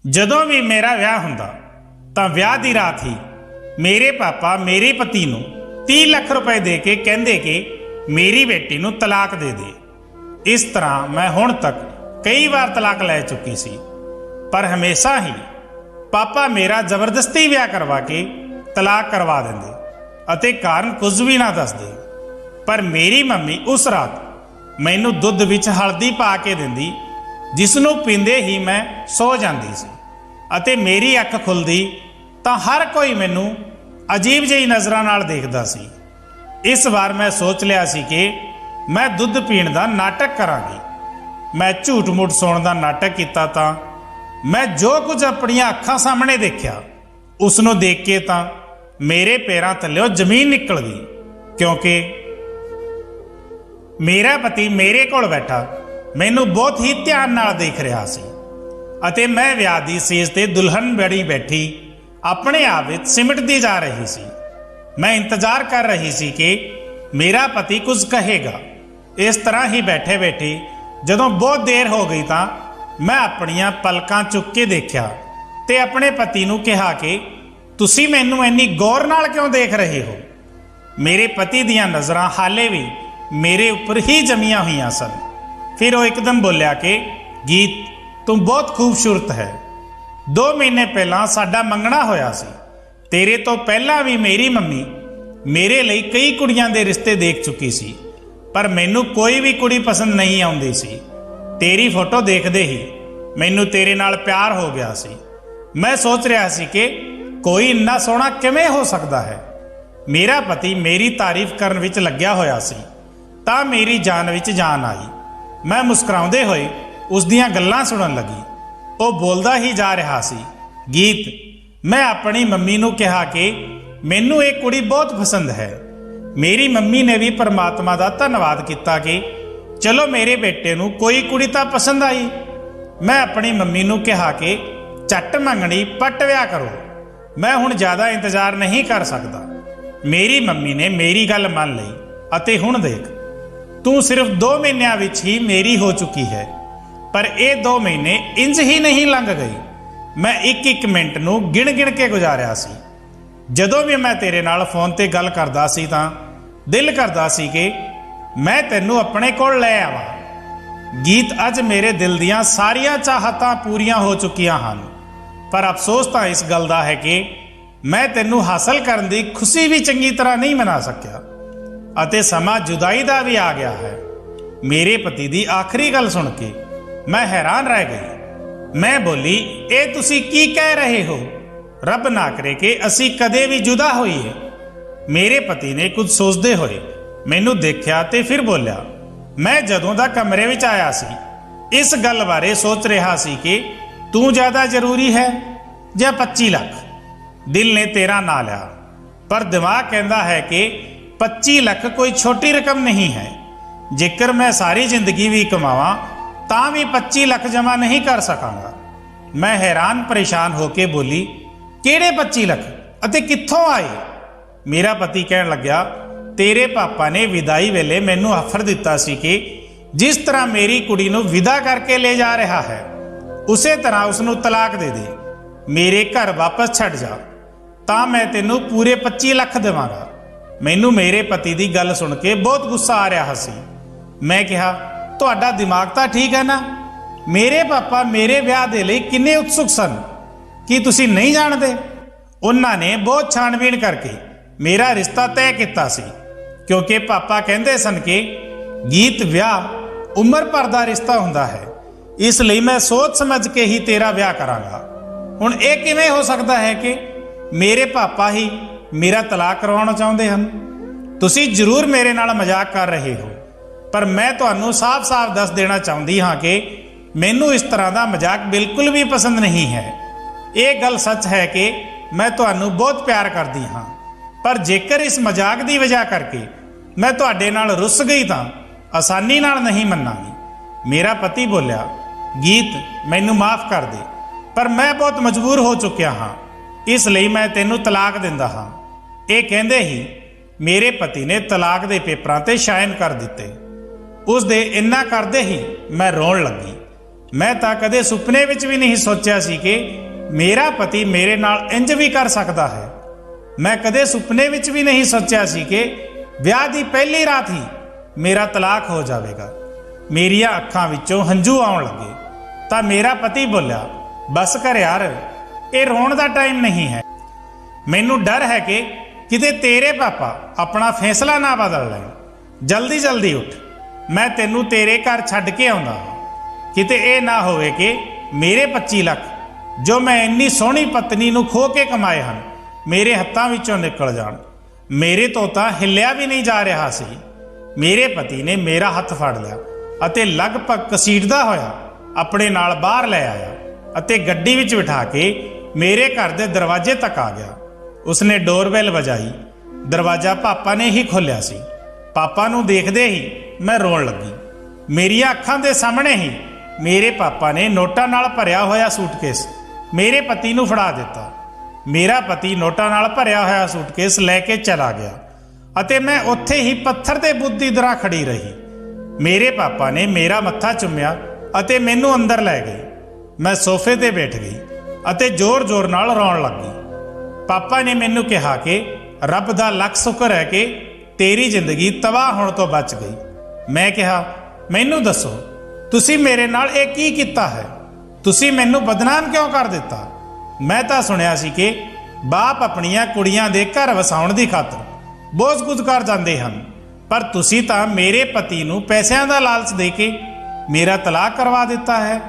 ਜਦੋਂ ਵੀ ਮੇਰਾ ਵਿਆਹ ਹੁੰਦਾ ਤਾਂ ਵਿਆਹ ਦੀ ਰਾਤ ਹੀ ਮੇਰੇ ਪਾਪਾ ਮੇਰੇ ਪਤੀ ਨੂੰ 30 ਲੱਖ ਰੁਪਏ ਦੇ ਕੇ ਕਹਿੰਦੇ ਕਿ ਮੇਰੀ ਬੇਟੀ ਨੂੰ ਤਲਾਕ ਦੇ ਦੇ। ਇਸ ਤਰ੍ਹਾਂ ਮੈਂ ਹੁਣ ਤੱਕ ਕਈ ਵਾਰ ਤਲਾਕ ਲੈ ਚੁੱਕੀ ਸੀ, ਪਰ ਹਮੇਸ਼ਾ ਹੀ ਪਾਪਾ ਮੇਰਾ ਜ਼ਬਰਦਸਤੀ ਵਿਆਹ ਕਰਵਾ ਕੇ ਤਲਾਕ ਕਰਵਾ ਦਿੰਦੇ ਅਤੇ ਕਾਰਨ ਕੁਝ ਵੀ ਨਾ ਦੱਸਦੇ। ਪਰ ਮੇਰੀ ਮੰਮੀ ਉਸ ਰਾਤ ਮੈਨੂੰ ਦੁੱਧ ਵਿੱਚ ਹਲਦੀ ਪਾ ਕੇ ਦਿੰਦੀ, ਜਿਸ ਨੂੰ ਪੀਂਦੇ ਹੀ ਮੈਂ ਸੋ ਜਾਂਦੀ ਸੀ ਅਤੇ ਮੇਰੀ ਅੱਖ ਖੁੱਲਦੀ ਤਾਂ ਹਰ ਕੋਈ ਮੈਨੂੰ ਅਜੀਬ ਜਿਹੀ ਨਜ਼ਰਾਂ ਨਾਲ ਦੇਖਦਾ ਸੀ। ਇਸ ਵਾਰ ਮੈਂ ਸੋਚ ਲਿਆ ਸੀ ਕਿ ਮੈਂ ਦੁੱਧ ਪੀਣ ਦਾ ਨਾਟਕ ਕਰਾਂਗੀ। ਮੈਂ ਝੂਠ ਮੂਠ ਸੌਣ ਦਾ ਨਾਟਕ ਕੀਤਾ ਤਾਂ ਮੈਂ ਜੋ ਕੁਝ ਆਪਣੀਆਂ ਅੱਖਾਂ ਸਾਹਮਣੇ ਦੇਖਿਆ ਉਸ ਨੂੰ ਦੇਖ ਕੇ ਤਾਂ ਮੇਰੇ ਪੈਰਾਂ ਥੱਲਿਓਂ ਜ਼ਮੀਨ ਨਿਕਲ ਗਈ, ਕਿਉਂਕਿ ਮੇਰਾ ਪਤੀ ਮੇਰੇ ਕੋਲ ਬੈਠਾ ਮੈਨੂੰ ਬਹੁਤ ਹੀ ਧਿਆਨ ਨਾਲ ਦੇਖ ਰਿਹਾ ਸੀ ਅਤੇ ਮੈਂ ਵਿਆਹ ਦੀ ਸੇਜ ਤੇ ਦੁਲਹਨ ਬਣੀ ਬੈਠੀ ਆਪਣੇ ਆਪ ਵਿੱਚ ਸਿਮਟਦੀ ਜਾ ਰਹੀ ਸੀ। ਮੈਂ ਇੰਤਜ਼ਾਰ ਕਰ ਰਹੀ ਸੀ ਕਿ ਮੇਰਾ ਪਤੀ ਕੁਝ ਕਹੇਗਾ। ਇਸ ਤਰ੍ਹਾਂ ਹੀ ਬੈਠੇ ਬੈਠੇ ਜਦੋਂ ਬਹੁਤ ਦੇਰ ਹੋ ਗਈ ਤਾਂ ਮੈਂ ਆਪਣੀਆਂ ਪਲਕਾਂ ਚੁੱਕ ਕੇ ਦੇਖਿਆ ਤੇ ਆਪਣੇ ਪਤੀ ਨੂੰ ਕਿਹਾ ਕਿ ਤੁਸੀਂ ਮੈਨੂੰ ਇੰਨੀ ਗੌਰ ਨਾਲ ਕਿਉਂ ਦੇਖ ਰਹੇ ਹੋ। ਮੇਰੇ ਪਤੀ ਦੀਆਂ ਨਜ਼ਰਾਂ ਹਾਲੇ ਵੀ ਮੇਰੇ ਉੱਪਰ ਹੀ ਜਮੀਆਂ ਹੋਈਆਂ ਸਨ। ਫਿਰ ਉਹ ਇੱਕਦਮ ਬੋਲਿਆ ਕਿ ਗੀਤ, ਤੂੰ ਬਹੁਤ ਖੂਬਸੂਰਤ ਹੈ। 2 ਮਹੀਨੇ ਪਹਿਲਾਂ ਸਾਡਾ ਮੰਗਣਾ ਹੋਇਆ ਸੀ। ਤੇਰੇ ਤੋਂ ਪਹਿਲਾਂ ਵੀ ਮੇਰੀ ਮੰਮੀ ਮੇਰੇ ਲਈ ਕਈ ਕੁੜੀਆਂ ਦੇ ਰਿਸ਼ਤੇ ਦੇਖ ਚੁੱਕੀ ਸੀ, ਪਰ ਮੈਨੂੰ ਕੋਈ ਵੀ ਕੁੜੀ ਪਸੰਦ ਨਹੀਂ ਆਉਂਦੀ ਸੀ। ਤੇਰੀ ਫੋਟੋ ਦੇਖਦੇ ਹੀ ਮੈਨੂੰ ਤੇਰੇ ਨਾਲ ਪਿਆਰ ਹੋ ਗਿਆ ਸੀ। ਮੈਂ ਸੋਚ ਰਿਹਾ ਸੀ ਕਿ ਕੋਈ ਇੰਨਾ ਸੋਹਣਾ ਕਿਵੇਂ ਹੋ ਸਕਦਾ ਹੈ। ਮੇਰਾ ਪਤੀ ਮੇਰੀ ਤਾਰੀਫ ਕਰਨ ਵਿੱਚ ਲੱਗਿਆ ਹੋਇਆ ਸੀ ਤਾਂ ਮੇਰੀ ਜਾਨ ਵਿੱਚ ਜਾਨ ਆਈ। ਮੈਂ ਮੁਸਕਰਾਉਂਦੇ ਹੋਏ ਉਸ ਦੀਆਂ ਗੱਲਾਂ ਸੁਣਨ ਲੱਗੀ। ਉਹ ਬੋਲਦਾ ਹੀ ਜਾ ਰਿਹਾ ਸੀ, ਗੀਤ, ਮੈਂ ਆਪਣੀ ਮੰਮੀ ਨੂੰ ਕਿਹਾ ਕਿ ਮੈਨੂੰ ਇਹ ਕੁੜੀ ਬਹੁਤ ਪਸੰਦ ਹੈ। ਮੇਰੀ ਮੰਮੀ ਨੇ ਵੀ ਪਰਮਾਤਮਾ ਦਾ ਧੰਨਵਾਦ ਕੀਤਾ ਕਿ ਚਲੋ ਮੇਰੇ ਬੇਟੇ ਨੂੰ ਕੋਈ ਕੁੜੀ ਤਾਂ ਪਸੰਦ ਆਈ। ਮੈਂ ਆਪਣੀ ਮੰਮੀ ਨੂੰ ਕਿਹਾ ਕਿ ਝੱਟ ਮੰਗਣੀ ਪੱਟ ਵਿਆਹ ਕਰੋ, ਮੈਂ ਹੁਣ ਜ਼ਿਆਦਾ ਇੰਤਜ਼ਾਰ ਨਹੀਂ ਕਰ ਸਕਦਾ। ਮੇਰੀ ਮੰਮੀ ਨੇ ਮੇਰੀ ਗੱਲ ਮੰਨ ਲਈ ਅਤੇ ਹੁਣ ਦੇਖ, ਤੂੰ ਸਿਰਫ 2 ਮਹੀਨਿਆਂ ਵਿੱਚ ਹੀ ਮੇਰੀ ਹੋ ਚੁੱਕੀ ਹੈ। ਪਰ ਇਹ 2 ਮਹੀਨੇ ਇੰਜ ਹੀ ਨਹੀਂ ਲੰਘ ਗਏ। ਮੈਂ ਇੱਕ ਮਿੰਟ ਨੂੰ ਗਿਣ ਕੇ ਗੁਜ਼ਾਰਿਆ ਸੀ। ਜਦੋਂ ਵੀ ਮੈਂ ਤੇਰੇ ਨਾਲ ਫੋਨ ਤੇ ਗੱਲ ਕਰਦਾ ਸੀ ਤਾਂ ਦਿਲ ਕਰਦਾ ਸੀ ਕਿ ਮੈਂ ਤੈਨੂੰ ਆਪਣੇ ਕੋਲ ਲੈ ਆਵਾਂ। ਗੀਤ, ਅੱਜ ਮੇਰੇ ਦਿਲ ਦੀਆਂ ਸਾਰੀਆਂ ਚਾਹਤਾਂ ਪੂਰੀਆਂ ਹੋ ਚੁੱਕੀਆਂ ਹਨ, ਪਰ ਅਫਸੋਸ ਤਾਂ ਇਸ ਗੱਲ ਦਾ ਹੈ ਕਿ ਮੈਂ ਤੈਨੂੰ ਹਾਸਲ ਕਰਨ ਦੀ ਖੁਸ਼ੀ ਵੀ ਚੰਗੀ ਤਰ੍ਹਾਂ ਨਹੀਂ ਮਨਾ ਸਕਿਆ ਅਤੇ ਸਮਾਂ ਜੁਦਾਈ ਦਾ ਵੀ ਆ ਗਿਆ ਹੈ। ਮੇਰੇ ਪਤੀ ਦੀ ਆਖਰੀ ਗੱਲ ਸੁਣ ਕੇ ਮੈਂ ਹੈਰਾਨ ਰਹਿ ਗਈ। ਮੈਂ ਬੋਲੀ, ਇਹ ਤੁਸੀਂ ਕੀ ਕਹਿ ਰਹੇ ਹੋ? ਰੱਬ ਨਾ ਕਰੇ ਕਿ ਅਸੀਂ ਕਦੇ ਵੀ ਜੁਦਾ ਹੋਈਏ। ਮੇਰੇ ਪਤੀ ਨੇ ਕੁਝ ਸੋਚਦੇ ਹੋਏ ਮੈਨੂੰ ਦੇਖਿਆ ਤੇ ਫਿਰ ਬੋਲਿਆ, ਮੈਂ ਜਦੋਂ ਦਾ ਕਮਰੇ ਵਿੱਚ ਆਇਆ ਸੀ ਇਸ ਗੱਲ ਬਾਰੇ ਸੋਚ ਰਿਹਾ ਸੀ ਕਿ ਤੂੰ ਜ਼ਿਆਦਾ ਜ਼ਰੂਰੀ ਹੈ ਜਾਂ 25 ਲੱਖ। ਦਿਲ ਨੇ ਤੇਰਾ ਨਾਂ ਲਿਆ, ਪਰ ਦਿਮਾਗ ਕਹਿੰਦਾ ਹੈ ਕਿ 25 ਲੱਖ ਕੋਈ ਛੋਟੀ ਰਕਮ ਨਹੀਂ ਹੈ। ਜੇਕਰ ਮੈਂ ਸਾਰੀ ਜ਼ਿੰਦਗੀ ਵੀ ਕਮਾਵਾਂ ਤਾਂ ਵੀ 25 ਲੱਖ ਜਮ੍ਹਾਂ ਨਹੀਂ ਕਰ ਸਕਾਂਗਾ। ਮੈਂ ਹੈਰਾਨ ਪਰੇਸ਼ਾਨ ਹੋ ਕੇ ਬੋਲੀ, ਕਿਹੜੇ 25 ਲੱਖ ਅਤੇ ਕਿੱਥੋਂ ਆਏ? ਮੇਰਾ ਪਤੀ ਕਹਿਣ ਲੱਗਿਆ, ਤੇਰੇ ਪਾਪਾ ਨੇ ਵਿਦਾਈ ਵੇਲੇ ਮੈਨੂੰ ਆਫਰ ਦਿੱਤਾ ਸੀ ਕਿ ਜਿਸ ਤਰ੍ਹਾਂ ਮੇਰੀ ਕੁੜੀ ਨੂੰ ਵਿਦਾ ਕਰਕੇ ਲੈ ਜਾ ਰਿਹਾ ਹੈ ਉਸੇ ਤਰ੍ਹਾਂ ਉਸ ਨੂੰ ਤਲਾਕ ਦੇ ਦੇ, ਮੇਰੇ ਘਰ ਵਾਪਸ ਛੱਡ ਜਾ, ਤਾਂ ਮੈਂ ਤੈਨੂੰ ਪੂਰੇ 25 ਲੱਖ ਦੇਵਾਂਗਾ। ਮੈਨੂੰ ਮੇਰੇ ਪਤੀ ਦੀ ਗੱਲ ਸੁਣ ਕੇ ਬਹੁਤ ਗੁੱਸਾ ਆ ਰਿਹਾ ਸੀ। ਮੈਂ ਕਿਹਾ, ਤੁਹਾਡਾ ਦਿਮਾਗ ਤਾਂ ਠੀਕ ਹੈ ਨਾ? ਮੇਰੇ ਪਾਪਾ ਮੇਰੇ ਵਿਆਹ ਦੇ ਲਈ ਕਿੰਨੇ ਉਤਸੁਕ ਸਨ, ਕੀ ਤੁਸੀਂ ਨਹੀਂ ਜਾਣਦੇ? ਉਹਨਾਂ ਨੇ ਬਹੁਤ ਛਾਣਬੀਣ ਕਰਕੇ ਮੇਰਾ ਰਿਸ਼ਤਾ ਤੈਅ ਕੀਤਾ ਸੀ, ਕਿਉਂਕਿ ਪਾਪਾ ਕਹਿੰਦੇ ਸਨ ਕਿ ਗੀਤ, ਵਿਆਹ ਉਮਰ ਭਰ ਦਾ ਰਿਸ਼ਤਾ ਹੁੰਦਾ ਹੈ, ਇਸ ਲਈ ਮੈਂ ਸੋਚ ਸਮਝ ਕੇ ਹੀ ਤੇਰਾ ਵਿਆਹ ਕਰਾਂਗਾ। ਹੁਣ ਇਹ ਕਿਵੇਂ ਹੋ ਸਕਦਾ ਹੈ ਕਿ ਮੇਰੇ ਪਾਪਾ ਹੀ ਮੇਰਾ ਤਲਾਕ ਕਰਵਾਉਣਾ ਚਾਹੁੰਦੇ ਹਨ? ਤੁਸੀਂ ਜ਼ਰੂਰ ਮੇਰੇ ਨਾਲ ਮਜ਼ਾਕ ਕਰ ਰਹੇ ਹੋ, ਪਰ ਮੈਂ ਤੁਹਾਨੂੰ ਸਾਫ਼-ਸਾਫ਼ ਦੱਸ ਦੇਣਾ ਚਾਹੁੰਦੀ ਹਾਂ ਕਿ ਮੈਨੂੰ ਇਸ ਤਰ੍ਹਾਂ ਦਾ ਮਜ਼ਾਕ ਬਿਲਕੁਲ ਵੀ ਪਸੰਦ ਨਹੀਂ ਹੈ। ਇਹ ਗੱਲ ਸੱਚ ਹੈ ਕਿ ਮੈਂ ਤੁਹਾਨੂੰ ਬਹੁਤ ਪਿਆਰ ਕਰਦੀ ਹਾਂ, ਪਰ ਜੇਕਰ ਇਸ ਮਜ਼ਾਕ ਦੀ ਵਜ੍ਹਾ ਕਰਕੇ ਮੈਂ ਤੁਹਾਡੇ ਨਾਲ ਰੁੱਸ ਗਈ ਤਾਂ ਆਸਾਨੀ ਨਾਲ ਨਹੀਂ ਮੰਨਾਂਗੀ। ਮੇਰਾ ਪਤੀ ਬੋਲਿਆ, ਗੀਤ, ਮੈਨੂੰ ਮਾਫ਼ ਕਰ ਦੇ, ਪਰ ਮੈਂ ਬਹੁਤ ਮਜਬੂਰ ਹੋ ਚੁੱਕਿਆ ਹਾਂ, ਇਸ ਲਈ ਮੈਂ ਤੈਨੂੰ ਤਲਾਕ ਦਿੰਦਾ ਹਾਂ। ਇਹ ਕਹਿੰਦੇ ਹੀ ਮੇਰੇ ਪਤੀ ਨੇ ਤਲਾਕ ਦੇ ਪੇਪਰਾਂ ਤੇ ਸਾਈਨ ਕਰ ਦਿੱਤੇ। ਉਸ ਦੇ ਇੰਨਾ ਕਰਦੇ ਹੀ ਮੈਂ ਰੋਣ ਲੱਗੀ। मैं तां कदे सुपने विच भी नहीं सोचिया सी कि मेरा पति मेरे नाल इंज भी कर सकता है। मैं कदे सुपने विच भी नहीं सोचिया सी कि विआह दी पहली रात ही मेरा तलाक हो जाएगा। मेरिया अखां विचों हंझू आउण लगे तां मेरा पति बोलिया, बस कर यार, ये रोण दा टाइम नहीं है। मैनू डर है कि किते तेरे पापा अपना फैसला ना बदल लैण। जल्दी जल्दी उठ, मैं तेनू तेरे घर छड्ड के आउंदा। किते ये ना होवे कि मेरे 25 लाख जो मैं इन्नी सोहनी पत्नी नू खो के कमाए हैं मेरे हत्थां विचों निकल जाण। मेरे तो तां हिलिया भी नहीं जा रहा सी। मेरे पति ने मेरा हत्थ फड़ लिया अते लगभग घसीटदा होया अपने नाल बाहर लै आया अते गड्डी विच बिठा के मेरे घर दे दरवाजे तक आ गया। उसने डोरबैल बजाई। दरवाजा पापा ने ही खोलिया सी। पापा नू देखदे ही मैं रोण लगी। मेरिया अखां दे सामने ही मेरे पापा ने नोटां नाल भरिया होया सूटकेस मेरे पति नू फड़ा दिता। मेरा पति नोटां नाल भरिया होया सूटकेस लैके चला गया अते मैं उत्थे ही पत्थर ते बुद्ध दी तरह खड़ी रही। मेरे पापा ने मेरा मत्था चुम्मिया अते मैनू अंदर लै गए। मैं सोफे ते बैठ गई अते जोर जोर नाल रोण लगी। पापा ने मैनू कहा कि रब दा लख शुक्र है कि तेरी जिंदगी तबाह होने तो बच गई। मैं कहा, मैनू दसो तुसी मेरे नाल ये की कीता है? तुसी मैनू बदनाम क्यों कर दिता? मैं तां सुनिया सी कि बाप अपनियां कुड़ियां दे घर वसाउण दी खातर बहुत कुछ कर जांदे हन, पर तुसी तां मेरे पति नू पैसिਆਂ दा लालच दे के मेरा तलाक करवा दिता है।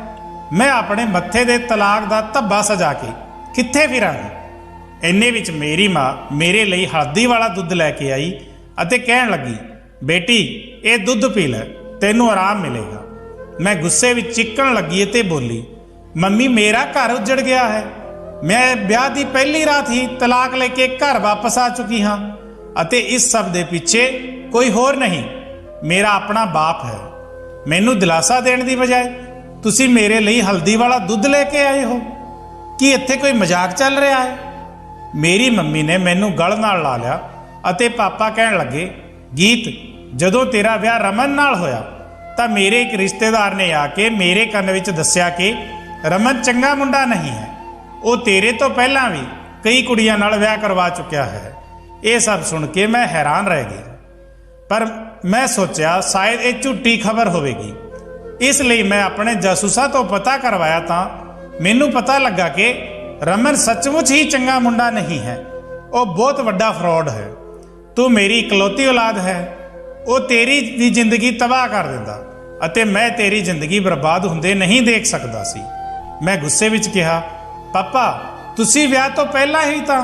मैं अपने मत्थे दे तलाक दा धब्बा सजा के कित्थे फिरांगी। इन्ने विच मेरी माँ मेरे लिए हल्दी वाला दुध लैके आई अते कहण लगी, बेटी ये दुध पी लै, तैनू आराम मिलेगा। मैं गुस्से विच चिक्कण लगी ते बोली, मम्मी मेरा घर उजड़ गया है। मैं ब्याह दी पहली रात ही तलाक लेके घर वापस आ चुकी हाँ अते इस सब दे पिछे कोई होर नहीं, मेरा अपना बाप है। मैनू दिलासा देने की बजाय तुसी मेरे लिए हल्दी वाला दुध लेके आए हो। कि इत्थे कोई मजाक चल रहा है? मेरी मम्मी ने मैनू गल नाल ला लिया अते पापा कहण लगे, गीत जदों तेरा विआह रमन नाल होया तां मेरे एक रिश्तेदार ने आके मेरे कन्न विच दस्सिया कि रमन चंगा मुंडा नहीं है, वो तेरे तो पहलां भी कई कुड़ियां नाल विआह करवा चुकिया है। ये सब सुन के मैं हैरान रह गई, पर मैं सोचा शायद ये झूठी खबर होवेगी, इसलिए मैं अपने जासूसा तो पता करवाया तां मैनू पता लगा कि रमन सचमुच ही चंगा मुंडा नहीं है, वो बहुत वड्डा फ्रॉड है। तू मेरी इकलौती औलाद है, वो तेरी दी जिंदगी तबाह कर दिंदा अते मैं तेरी जिंदगी बर्बाद हुंदे नहीं देख सकदा सी। मैं गुस्से विच कहा, पापा तुसी विआह तो पहला ही तां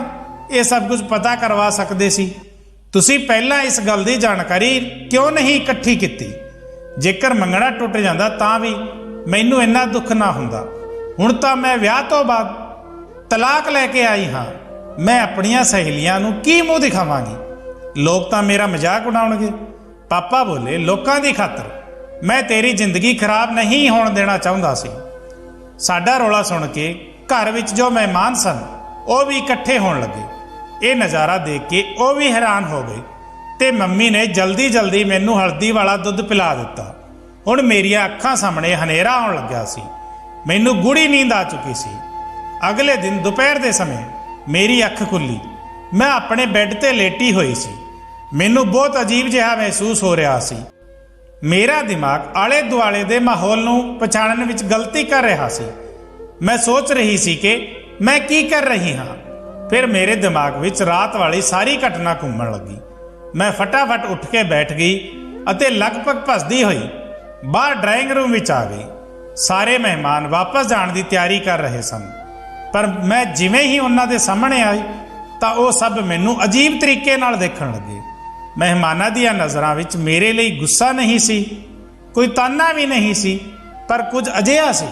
ये सब कुछ पता करवा सकदे सी। तुसी पहला इस गल दी जानकारी क्यों नहीं इकट्ठी कीती? जेकर मंगना टुट जांदा तां भी मैनू इन्ना दुख ना हुंदा। हुण तां मैं विआह तो बाद तलाक लैके आई हाँ, मैं अपनियां सहेलियां नू की मूँह दिखावांगी? लोग तां मेरा मजाक उड़ाउणगे। पापा बोले, लोकां दी खातर मैं तेरी जिंदगी खराब नहीं होण देना चाहुंदा सी। साडा रौला सुण के घर विच जो मेहमान सन वो भी इकट्ठे होण लगे। ये नज़ारा देख के वो भी हैरान हो गए ते मम्मी ने जल्दी जल्दी मैनू हल्दी वाला दुध पिला दिता। हुण मेरिया अखां सामने हनेरा आउण लग्या सी। मैनू गूढ़ी नींद आ चुकी सी। अगले दिन दोपहर के समय मेरी अख खुली। मैं अपने बैड ते लेटी हुई सी। मैनू बहुत अजीब जिहा महसूस हो रहा सी। मेरा दिमाग आले दुआले दे माहौल नू पछाणन विच गलती कर रहा सी। मैं सोच रही सी कि मैं की कर रही हाँ। फिर मेरे दिमाग विच रात वाली सारी घटना घूमण लगी। मैं फटाफट उठ के बैठ गई अते लगभग भसदी हुई बाहर ड्राइंग रूम विच आ गई। सारे मेहमान वापस जाने की तैयारी कर रहे सन, पर मैं जिवें ही उन्हां दे सामने आई तां वो सब मैनू अजीब तरीके नाल देखण लगे। मेहमानां दीयां नज़रां विच मेरे लिए गुस्सा नहीं सी, कोई ताना भी नहीं सी, पर कुछ अजिहा सी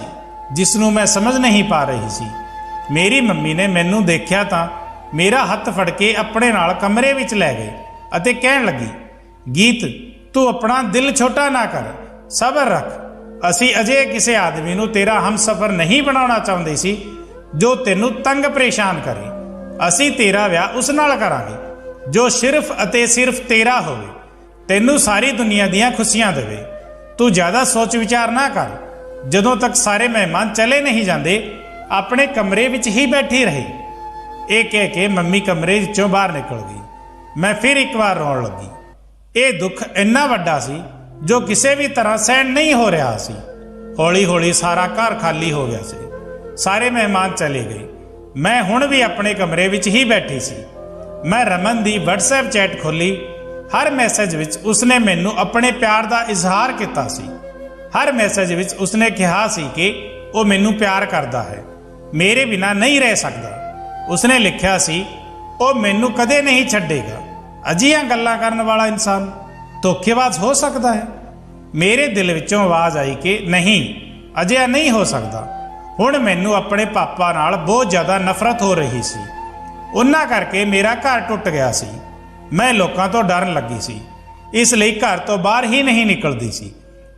जिसनूं मैं समझ नहीं पा रही सी। मेरी मम्मी ने मैनू देखिया तां मेरा हत्थ फड़ के अपने नाल कमरे विच लै गए अते कहण लगी, गीत तू अपना दिल छोटा ना कर, सबर रख। असी अजे किसी आदमी नूं तेरा हमसफर नहीं बनाउणा चाहुंदे सी जो तैनूं तंग परेशान करे। असी तेरा विआह उस नाल करांगे जो सिर्फ अते सिर्फ तेरा होवे, तैनूं सारी दुनिया दीयां खुशियां देवे। तू ज़्यादा सोच विचार ना कर, ਜਦੋਂ ਤੱਕ ਸਾਰੇ ਮਹਿਮਾਨ ਚਲੇ ਨਹੀਂ ਜਾਂਦੇ ਆਪਣੇ ਕਮਰੇ ਵਿੱਚ ਹੀ ਬੈਠੀ ਰਹੀ। ਇਹ ਕਹਿ ਕੇ ਮੰਮੀ ਕਮਰੇ ਵਿੱਚੋਂ ਬਾਹਰ ਨਿਕਲ ਗਈ। ਮੈਂ ਫਿਰ ਇੱਕ ਵਾਰ ਰੋਣ ਲੱਗੀ। ਇਹ ਦੁੱਖ ਇੰਨਾ ਵੱਡਾ ਸੀ ਜੋ ਕਿਸੇ ਵੀ ਤਰ੍ਹਾਂ ਸਹਿਣ ਨਹੀਂ ਹੋ ਰਿਹਾ ਸੀ। ਹੌਲੀ ਹੌਲੀ ਸਾਰਾ ਘਰ ਖਾਲੀ ਹੋ ਗਿਆ ਸੀ। ਸਾਰੇ ਮਹਿਮਾਨ ਚਲੇ ਗਏ। ਮੈਂ ਹੁਣ ਵੀ ਆਪਣੇ ਕਮਰੇ ਵਿੱਚ ਹੀ ਬੈਠੀ ਸੀ। ਮੈਂ ਰਮਨ ਦੀ WhatsApp ਚੈਟ ਖੋਲ੍ਹੀ। ਹਰ ਮੈਸੇਜ ਵਿੱਚ ਉਸਨੇ ਮੈਨੂੰ ਆਪਣੇ ਪਿਆਰ ਦਾ ਇਜ਼ਹਾਰ ਕੀਤਾ ਸੀ। ਹਰ ਮੈਸੇਜ ਵਿੱਚ ਉਸਨੇ ਕਿਹਾ ਸੀ ਕਿ ਉਹ ਮੈਨੂੰ ਪਿਆਰ ਕਰਦਾ ਹੈ, ਮੇਰੇ ਬਿਨਾਂ ਨਹੀਂ ਰਹਿ ਸਕਦਾ। ਉਸਨੇ ਲਿਖਿਆ ਸੀ ਉਹ ਮੈਨੂੰ ਕਦੇ ਨਹੀਂ ਛੱਡੇਗਾ। ਅਜਿਹੀਆਂ ਗੱਲਾਂ ਕਰਨ ਵਾਲਾ ਇਨਸਾਨ ਧੋਖੇਬਾਜ਼ ਹੋ ਸਕਦਾ ਹੈ? ਮੇਰੇ ਦਿਲ ਵਿੱਚੋਂ ਆਵਾਜ਼ ਆਈ ਕਿ ਨਹੀਂ, ਅਜਿਹਾ ਨਹੀਂ ਹੋ ਸਕਦਾ। ਹੁਣ ਮੈਨੂੰ ਆਪਣੇ ਪਾਪਾ ਨਾਲ ਬਹੁਤ ਜ਼ਿਆਦਾ ਨਫ਼ਰਤ ਹੋ ਰਹੀ ਸੀ। ਉਹਨਾਂ ਕਰਕੇ ਮੇਰਾ ਘਰ ਟੁੱਟ ਗਿਆ ਸੀ। ਮੈਂ ਲੋਕਾਂ ਤੋਂ ਡਰਨ ਲੱਗੀ ਸੀ, ਇਸ ਲਈ ਘਰ ਤੋਂ ਬਾਹਰ ਹੀ ਨਹੀਂ ਨਿਕਲਦੀ ਸੀ।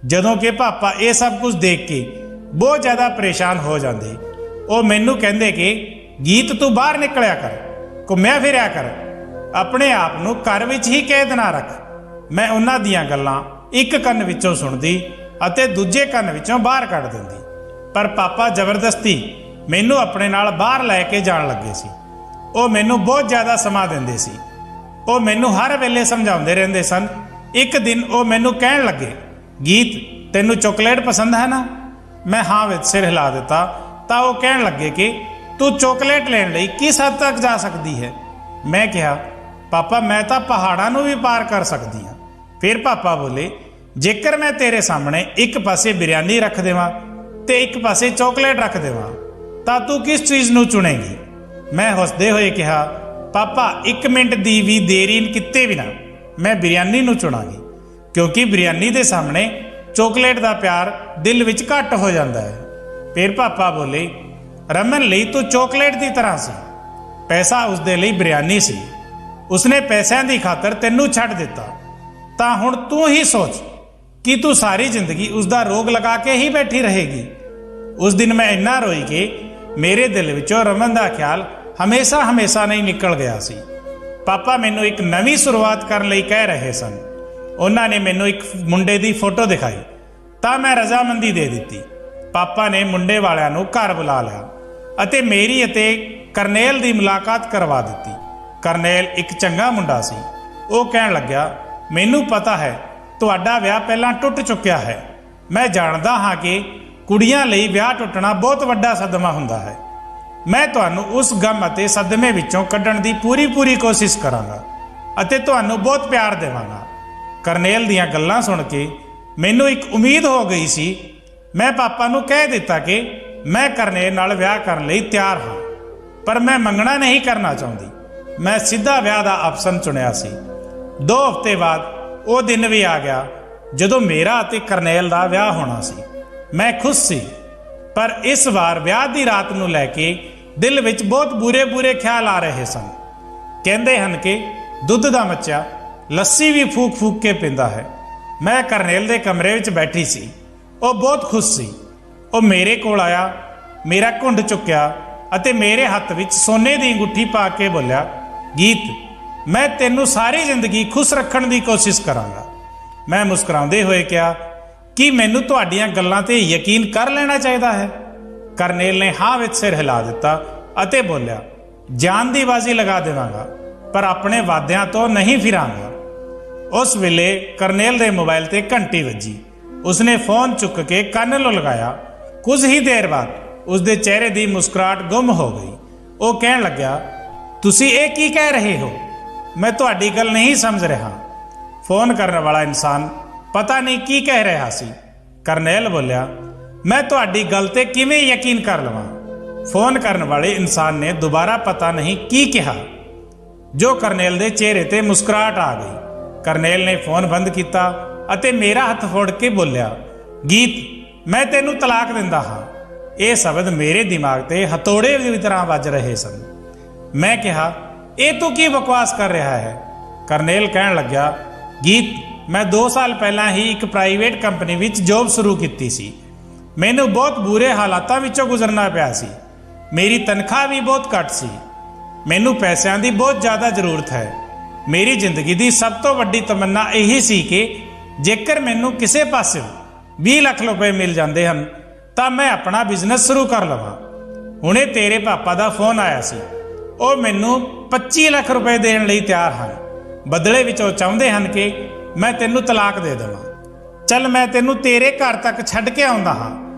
ਜਦੋਂ ਕਿ ਪਾਪਾ ਇਹ ਸਭ ਕੁਝ ਦੇਖ ਕੇ ਬਹੁਤ ਜ਼ਿਆਦਾ ਪਰੇਸ਼ਾਨ ਹੋ ਜਾਂਦੇ। ਉਹ ਮੈਨੂੰ ਕਹਿੰਦੇ ਕਿ ਗੀਤ ਤੂੰ ਬਾਹਰ ਨਿਕਲਿਆ ਕਰ, ਘੁੰਮਿਆ ਫਿਰਿਆ ਕਰ, ਆਪਣੇ ਆਪ ਨੂੰ ਘਰ ਵਿੱਚ ਹੀ ਕੈਦ ਨਾ ਰੱਖ। ਮੈਂ ਉਹਨਾਂ ਦੀਆਂ ਗੱਲਾਂ ਇੱਕ ਕੰਨ ਵਿੱਚੋਂ ਸੁਣਦੀ ਅਤੇ ਦੂਜੇ ਕੰਨ ਵਿੱਚੋਂ ਬਾਹਰ ਕੱਢ ਦਿੰਦੀ। ਪਰ ਪਾਪਾ ਜ਼ਬਰਦਸਤੀ ਮੈਨੂੰ ਆਪਣੇ ਨਾਲ ਬਾਹਰ ਲੈ ਕੇ ਜਾਣ ਲੱਗੇ ਸੀ। ਉਹ ਮੈਨੂੰ ਬਹੁਤ ਜ਼ਿਆਦਾ ਸਮਾਂ ਦਿੰਦੇ ਸੀ। ਉਹ ਮੈਨੂੰ ਹਰ ਵੇਲੇ ਸਮਝਾਉਂਦੇ ਰਹਿੰਦੇ ਸਨ। ਇੱਕ ਦਿਨ ਉਹ ਮੈਨੂੰ ਕਹਿਣ ਲੱਗੇ, ਗੀਤ ਤੈਨੂੰ ਚਾਕਲੇਟ ਪਸੰਦ ਹੈ ਨਾ? ਮੈਂ ਹਾਂ ਵਿੱਚ ਸਿਰ ਹਿਲਾ ਦਿੱਤਾ। ਤਾਂ ਉਹ ਕਹਿਣ ਲੱਗੇ ਕਿ ਤੂੰ ਚਾਕਲੇਟ ਲੈਣ ਲਈ ਕਿਸ ਹੱਦ ਤੱਕ ਜਾ ਸਕਦੀ ਹੈ? ਮੈਂ ਕਿਹਾ, ਪਾਪਾ ਮੈਂ ਤਾਂ ਪਹਾੜਾਂ ਨੂੰ ਵੀ ਪਾਰ ਕਰ ਸਕਦੀ ਹਾਂ। ਫਿਰ ਪਾਪਾ ਬੋਲੇ, ਜੇਕਰ ਮੈਂ ਤੇਰੇ ਸਾਹਮਣੇ ਇੱਕ ਪਾਸੇ ਬਿਰਿਆਨੀ ਰੱਖ ਦੇਵਾਂ ਤੇ ਇੱਕ ਪਾਸੇ ਚਾਕਲੇਟ ਰੱਖ ਦੇਵਾਂ ਤਾਂ ਤੂੰ ਕਿਸ ਚੀਜ਼ ਨੂੰ ਚੁਣੇਗੀ? ਮੈਂ ਹੱਸਦੇ ਹੋਏ ਕਿਹਾ, ਪਾਪਾ 1 ਮਿੰਟ ਦੀ ਵੀ ਦੇਰੀ ਕੀਤੇ ਬਿਨਾਂ ਮੈਂ ਬਿਰਿਆਨੀ ਨੂੰ ਚੁਣਾਂਗੀ, ਕਿਉਂਕਿ ਬਿਰਿਆਨੀ ਦੇ ਸਾਹਮਣੇ ਚਾਕਲੇਟ ਦਾ ਪਿਆਰ ਦਿਲ ਵਿੱਚ ਘੱਟ ਹੋ ਜਾਂਦਾ ਹੈ। ਫਿਰ ਪਾਪਾ ਬੋਲੇ, ਰਮਨ ਲਈ ਤੂੰ ਚਾਕਲੇਟ ਦੀ ਤਰ੍ਹਾਂ ਸੀ, ਪੈਸਾ ਉਸਦੇ ਲਈ ਬਿਰਿਆਨੀ ਸੀ। ਉਸਨੇ ਪੈਸਿਆਂ ਦੀ ਖਾਤਰ ਤੈਨੂੰ ਛੱਡ ਦਿੱਤਾ, ਤਾਂ ਹੁਣ ਤੂੰ ਹੀ ਸੋਚ ਕਿ ਤੂੰ ਸਾਰੀ ਜ਼ਿੰਦਗੀ ਉਸਦਾ ਰੋਗ ਲਗਾ ਕੇ ਹੀ ਬੈਠੀ ਰਹੇਗੀ। ਉਸ ਦਿਨ ਮੈਂ ਇੰਨਾ ਰੋਈ ਕਿ ਮੇਰੇ ਦਿਲ ਵਿੱਚੋਂ ਰਮਨ ਦਾ ਖਿਆਲ ਹਮੇਸ਼ਾ ਹਮੇਸ਼ਾ ਨਹੀਂ ਨਿਕਲ ਗਿਆ ਸੀ। ਪਾਪਾ ਮੈਨੂੰ ਇੱਕ ਨਵੀਂ ਸ਼ੁਰੂਆਤ ਕਰਨ ਲਈ ਕਹਿ ਰਹੇ ਸਨ। ਉਹਨਾਂ ਨੇ ਮੈਨੂੰ ਇੱਕ ਮੁੰਡੇ ਦੀ ਫੋਟੋ ਦਿਖਾਈ ਤਾਂ ਮੈਂ ਰਜ਼ਾਮੰਦੀ ਦੇ ਦਿੱਤੀ। ਪਾਪਾ ਨੇ ਮੁੰਡੇ ਵਾਲਿਆਂ ਨੂੰ ਘਰ ਬੁਲਾ ਲਿਆ ਅਤੇ ਮੇਰੀ ਅਤੇ ਕਰਨੈਲ ਦੀ ਮੁਲਾਕਾਤ ਕਰਵਾ ਦਿੱਤੀ। ਕਰਨੈਲ ਇੱਕ ਚੰਗਾ ਮੁੰਡਾ ਸੀ। ਉਹ ਕਹਿਣ ਲੱਗਿਆ, ਮੈਨੂੰ ਪਤਾ ਹੈ ਤੁਹਾਡਾ ਵਿਆਹ ਪਹਿਲਾਂ ਟੁੱਟ ਚੁੱਕਿਆ ਹੈ। ਮੈਂ ਜਾਣਦਾ ਹਾਂ ਕਿ ਕੁੜੀਆਂ ਲਈ ਵਿਆਹ ਟੁੱਟਣਾ ਬਹੁਤ ਵੱਡਾ ਸਦਮਾ ਹੁੰਦਾ ਹੈ। ਮੈਂ ਤੁਹਾਨੂੰ ਉਸ ਗਮ ਅਤੇ ਸਦਮੇ ਵਿੱਚੋਂ ਕੱਢਣ ਦੀ ਪੂਰੀ ਕੋਸ਼ਿਸ਼ ਕਰਾਂਗਾ ਅਤੇ ਤੁਹਾਨੂੰ ਬਹੁਤ ਪਿਆਰ ਦੇਵਾਂਗਾ। ਕਰਨੈਲ ਦੀਆਂ ਗੱਲਾਂ ਸੁਣ ਕੇ ਮੈਨੂੰ ਇੱਕ ਉਮੀਦ ਹੋ ਗਈ ਸੀ। ਮੈਂ ਪਾਪਾ ਨੂੰ ਕਹਿ ਦਿੱਤਾ ਕਿ ਮੈਂ ਕਰਨੈਲ ਨਾਲ ਵਿਆਹ ਕਰਨ ਲਈ ਤਿਆਰ ਹਾਂ, ਪਰ ਮੈਂ ਮੰਗਣਾ ਨਹੀਂ ਕਰਨਾ ਚਾਹੁੰਦੀ। ਮੈਂ ਸਿੱਧਾ ਵਿਆਹ ਦਾ ਆਪਸ਼ਨ ਚੁਣਿਆ ਸੀ। 2 ਹਫ਼ਤੇ ਬਾਅਦ ਉਹ ਦਿਨ ਵੀ ਆ ਗਿਆ ਜਦੋਂ ਮੇਰਾ ਅਤੇ ਕਰਨੈਲ ਦਾ ਵਿਆਹ ਹੋਣਾ ਸੀ। ਮੈਂ ਖੁਸ਼ ਸੀ, ਪਰ ਇਸ ਵਾਰ ਵਿਆਹ ਦੀ ਰਾਤ ਨੂੰ ਲੈ ਕੇ ਦਿਲ ਵਿੱਚ ਬਹੁਤ ਬੁਰੇ ਖਿਆਲ ਆ ਰਹੇ ਸਨ। ਕਹਿੰਦੇ ਹਨ ਕਿ ਦੁੱਧ ਦਾ ਮੱਚਾ ਲੱਸੀ ਵੀ ਫੂਕ ਕੇ ਪੀਂਦਾ ਹੈ। ਮੈਂ ਕਰਨੈਲ ਦੇ ਕਮਰੇ ਵਿੱਚ ਬੈਠੀ ਸੀ। ਉਹ ਬਹੁਤ ਖੁਸ਼ ਸੀ। ਉਹ ਮੇਰੇ ਕੋਲ ਆਇਆ, ਮੇਰਾ ਘੁੰਡ ਚੁੱਕਿਆ ਅਤੇ ਮੇਰੇ ਹੱਥ ਵਿੱਚ ਸੋਨੇ ਦੀ ਅੰਗੂਠੀ ਪਾ ਕੇ ਬੋਲਿਆ, ਗੀਤ ਮੈਂ ਤੈਨੂੰ ਸਾਰੀ ਜ਼ਿੰਦਗੀ ਖੁਸ਼ ਰੱਖਣ ਦੀ ਕੋਸ਼ਿਸ਼ ਕਰਾਂਗਾ। ਮੈਂ ਮੁਸਕਰਾਉਂਦੇ ਹੋਏ ਕਿਹਾ ਕਿ ਮੈਨੂੰ ਤੁਹਾਡੀਆਂ ਗੱਲਾਂ ਤੇ ਯਕੀਨ ਕਰ ਲੈਣਾ ਚਾਹੀਦਾ ਹੈ। ਕਰਨੈਲ ਨੇ ਹਾਂ ਵਿੱਚ ਸਿਰ ਹਿਲਾ ਦਿੱਤਾ ਅਤੇ ਬੋਲਿਆ, ਜਾਨ ਦੀ ਬਾਜ਼ੀ ਲਗਾ ਦੇਵਾਂਗਾ, ਪਰ ਆਪਣੇ ਵਾਅਦਿਆਂ ਤੋਂ ਨਹੀਂ ਫਿਰਾਂਗਾ। ਉਸ ਵੇਲੇ ਕਰਨੈਲ ਦੇ ਮੋਬਾਈਲ ਤੇ ਘੰਟੀ ਵੱਜੀ। ਉਸਨੇ ਫੋਨ ਚੁੱਕ ਕੇ ਕੰਨ ਨੂੰ ਲਗਾਇਆ। ਕੁਝ ਹੀ ਦੇਰ ਬਾਅਦ ਉਸਦੇ ਚਿਹਰੇ ਦੀ ਮੁਸਕਰਾਹਟ ਗੁੰਮ ਹੋ ਗਈ। ਉਹ ਕਹਿਣ ਲੱਗਿਆ, ਤੁਸੀਂ ਇਹ ਕੀ ਕਹਿ ਰਹੇ ਹੋ? ਮੈਂ ਤੁਹਾਡੀ ਗੱਲ ਨਹੀਂ ਸਮਝ ਰਿਹਾ। ਫੋਨ ਕਰਨ ਵਾਲਾ ਇਨਸਾਨ ਪਤਾ ਨਹੀਂ ਕੀ ਕਹਿ ਰਿਹਾ ਸੀ। ਕਰਨੈਲ ਬੋਲਿਆ, ਮੈਂ ਤੁਹਾਡੀ ਗੱਲ ਤੇ ਕਿਵੇਂ ਯਕੀਨ ਕਰ ਲਵਾਂ? ਫੋਨ ਕਰਨ ਵਾਲੇ ਇਨਸਾਨ ਨੇ ਦੁਬਾਰਾ ਪਤਾ ਨਹੀਂ ਕੀ ਕਿਹਾ, ਜੋ ਕਰਨੈਲ ਦੇ ਚਿਹਰੇ ਤੇ ਮੁਸਕਰਾਹਟ ਆ ਗਈ। ਕਰਨੈਲ ਨੇ ਫੋਨ ਬੰਦ ਕੀਤਾ ਅਤੇ ਮੇਰਾ ਹੱਥ ਫੋੜ ਕੇ ਬੋਲਿਆ, ਗੀਤ ਮੈਂ ਤੈਨੂੰ ਤਲਾਕ ਦਿੰਦਾ ਹਾਂ। ਇਹ ਸ਼ਬਦ ਮੇਰੇ ਦਿਮਾਗ ਤੇ ਹਥੌੜੇ ਦੀ ਤਰ੍ਹਾਂ ਵੱਜ ਰਹੇ ਸਨ। ਮੈਂ ਕਿਹਾ, ਇਹ ਤੂੰ ਕੀ ਬਕਵਾਸ ਕਰ ਰਿਹਾ ਹੈ? ਕਰਨੈਲ ਕਹਿਣ ਲੱਗਿਆ, ਗੀਤ ਮੈਂ 2 ਸਾਲ ਪਹਿਲਾਂ ਹੀ ਇੱਕ ਪ੍ਰਾਈਵੇਟ ਕੰਪਨੀ ਵਿੱਚ ਜੌਬ ਸ਼ੁਰੂ ਕੀਤੀ ਸੀ। ਮੈਨੂੰ ਬਹੁਤ ਬੁਰੇ ਹਾਲਾਤਾਂ ਵਿੱਚੋਂ ਗੁਜ਼ਰਨਾ ਪਿਆ ਸੀ। ਮੇਰੀ ਤਨਖਾਹ ਵੀ ਬਹੁਤ ਘੱਟ ਸੀ। ਮੈਨੂੰ ਪੈਸਿਆਂ ਦੀ ਬਹੁਤ ਜ਼ਿਆਦਾ ਜ਼ਰੂਰਤ ਹੈ। ਮੇਰੀ ਜ਼ਿੰਦਗੀ ਦੀ ਸਭ ਤੋਂ ਵੱਡੀ ਤਮੰਨਾ ਇਹੀ ਸੀ ਕਿ ਜੇਕਰ ਮੈਨੂੰ ਕਿਸੇ ਪਾਸੇ 20 ਲੱਖ ਰੁਪਏ ਮਿਲ ਜਾਂਦੇ ਹਨ ਤਾਂ ਮੈਂ ਆਪਣਾ ਬਿਜ਼ਨਸ ਸ਼ੁਰੂ ਕਰ ਲਵਾਂ। ਹੁਣੇ ਤੇਰੇ ਪਾਪਾ ਦਾ ਫੋਨ ਆਇਆ ਸੀ, ਉਹ ਮੈਨੂੰ 25 ਲੱਖ ਰੁਪਏ ਦੇਣ ਲਈ ਤਿਆਰ ਹਨ। ਬਦਲੇ ਵਿੱਚ ਉਹ ਚਾਹੁੰਦੇ ਹਨ ਕਿ ਮੈਂ ਤੈਨੂੰ ਤਲਾਕ ਦੇ ਦੇਵਾਂ। ਚੱਲ ਮੈਂ ਤੈਨੂੰ ਤੇਰੇ ਘਰ ਤੱਕ ਛੱਡ ਕੇ ਆਉਂਦਾ ਹਾਂ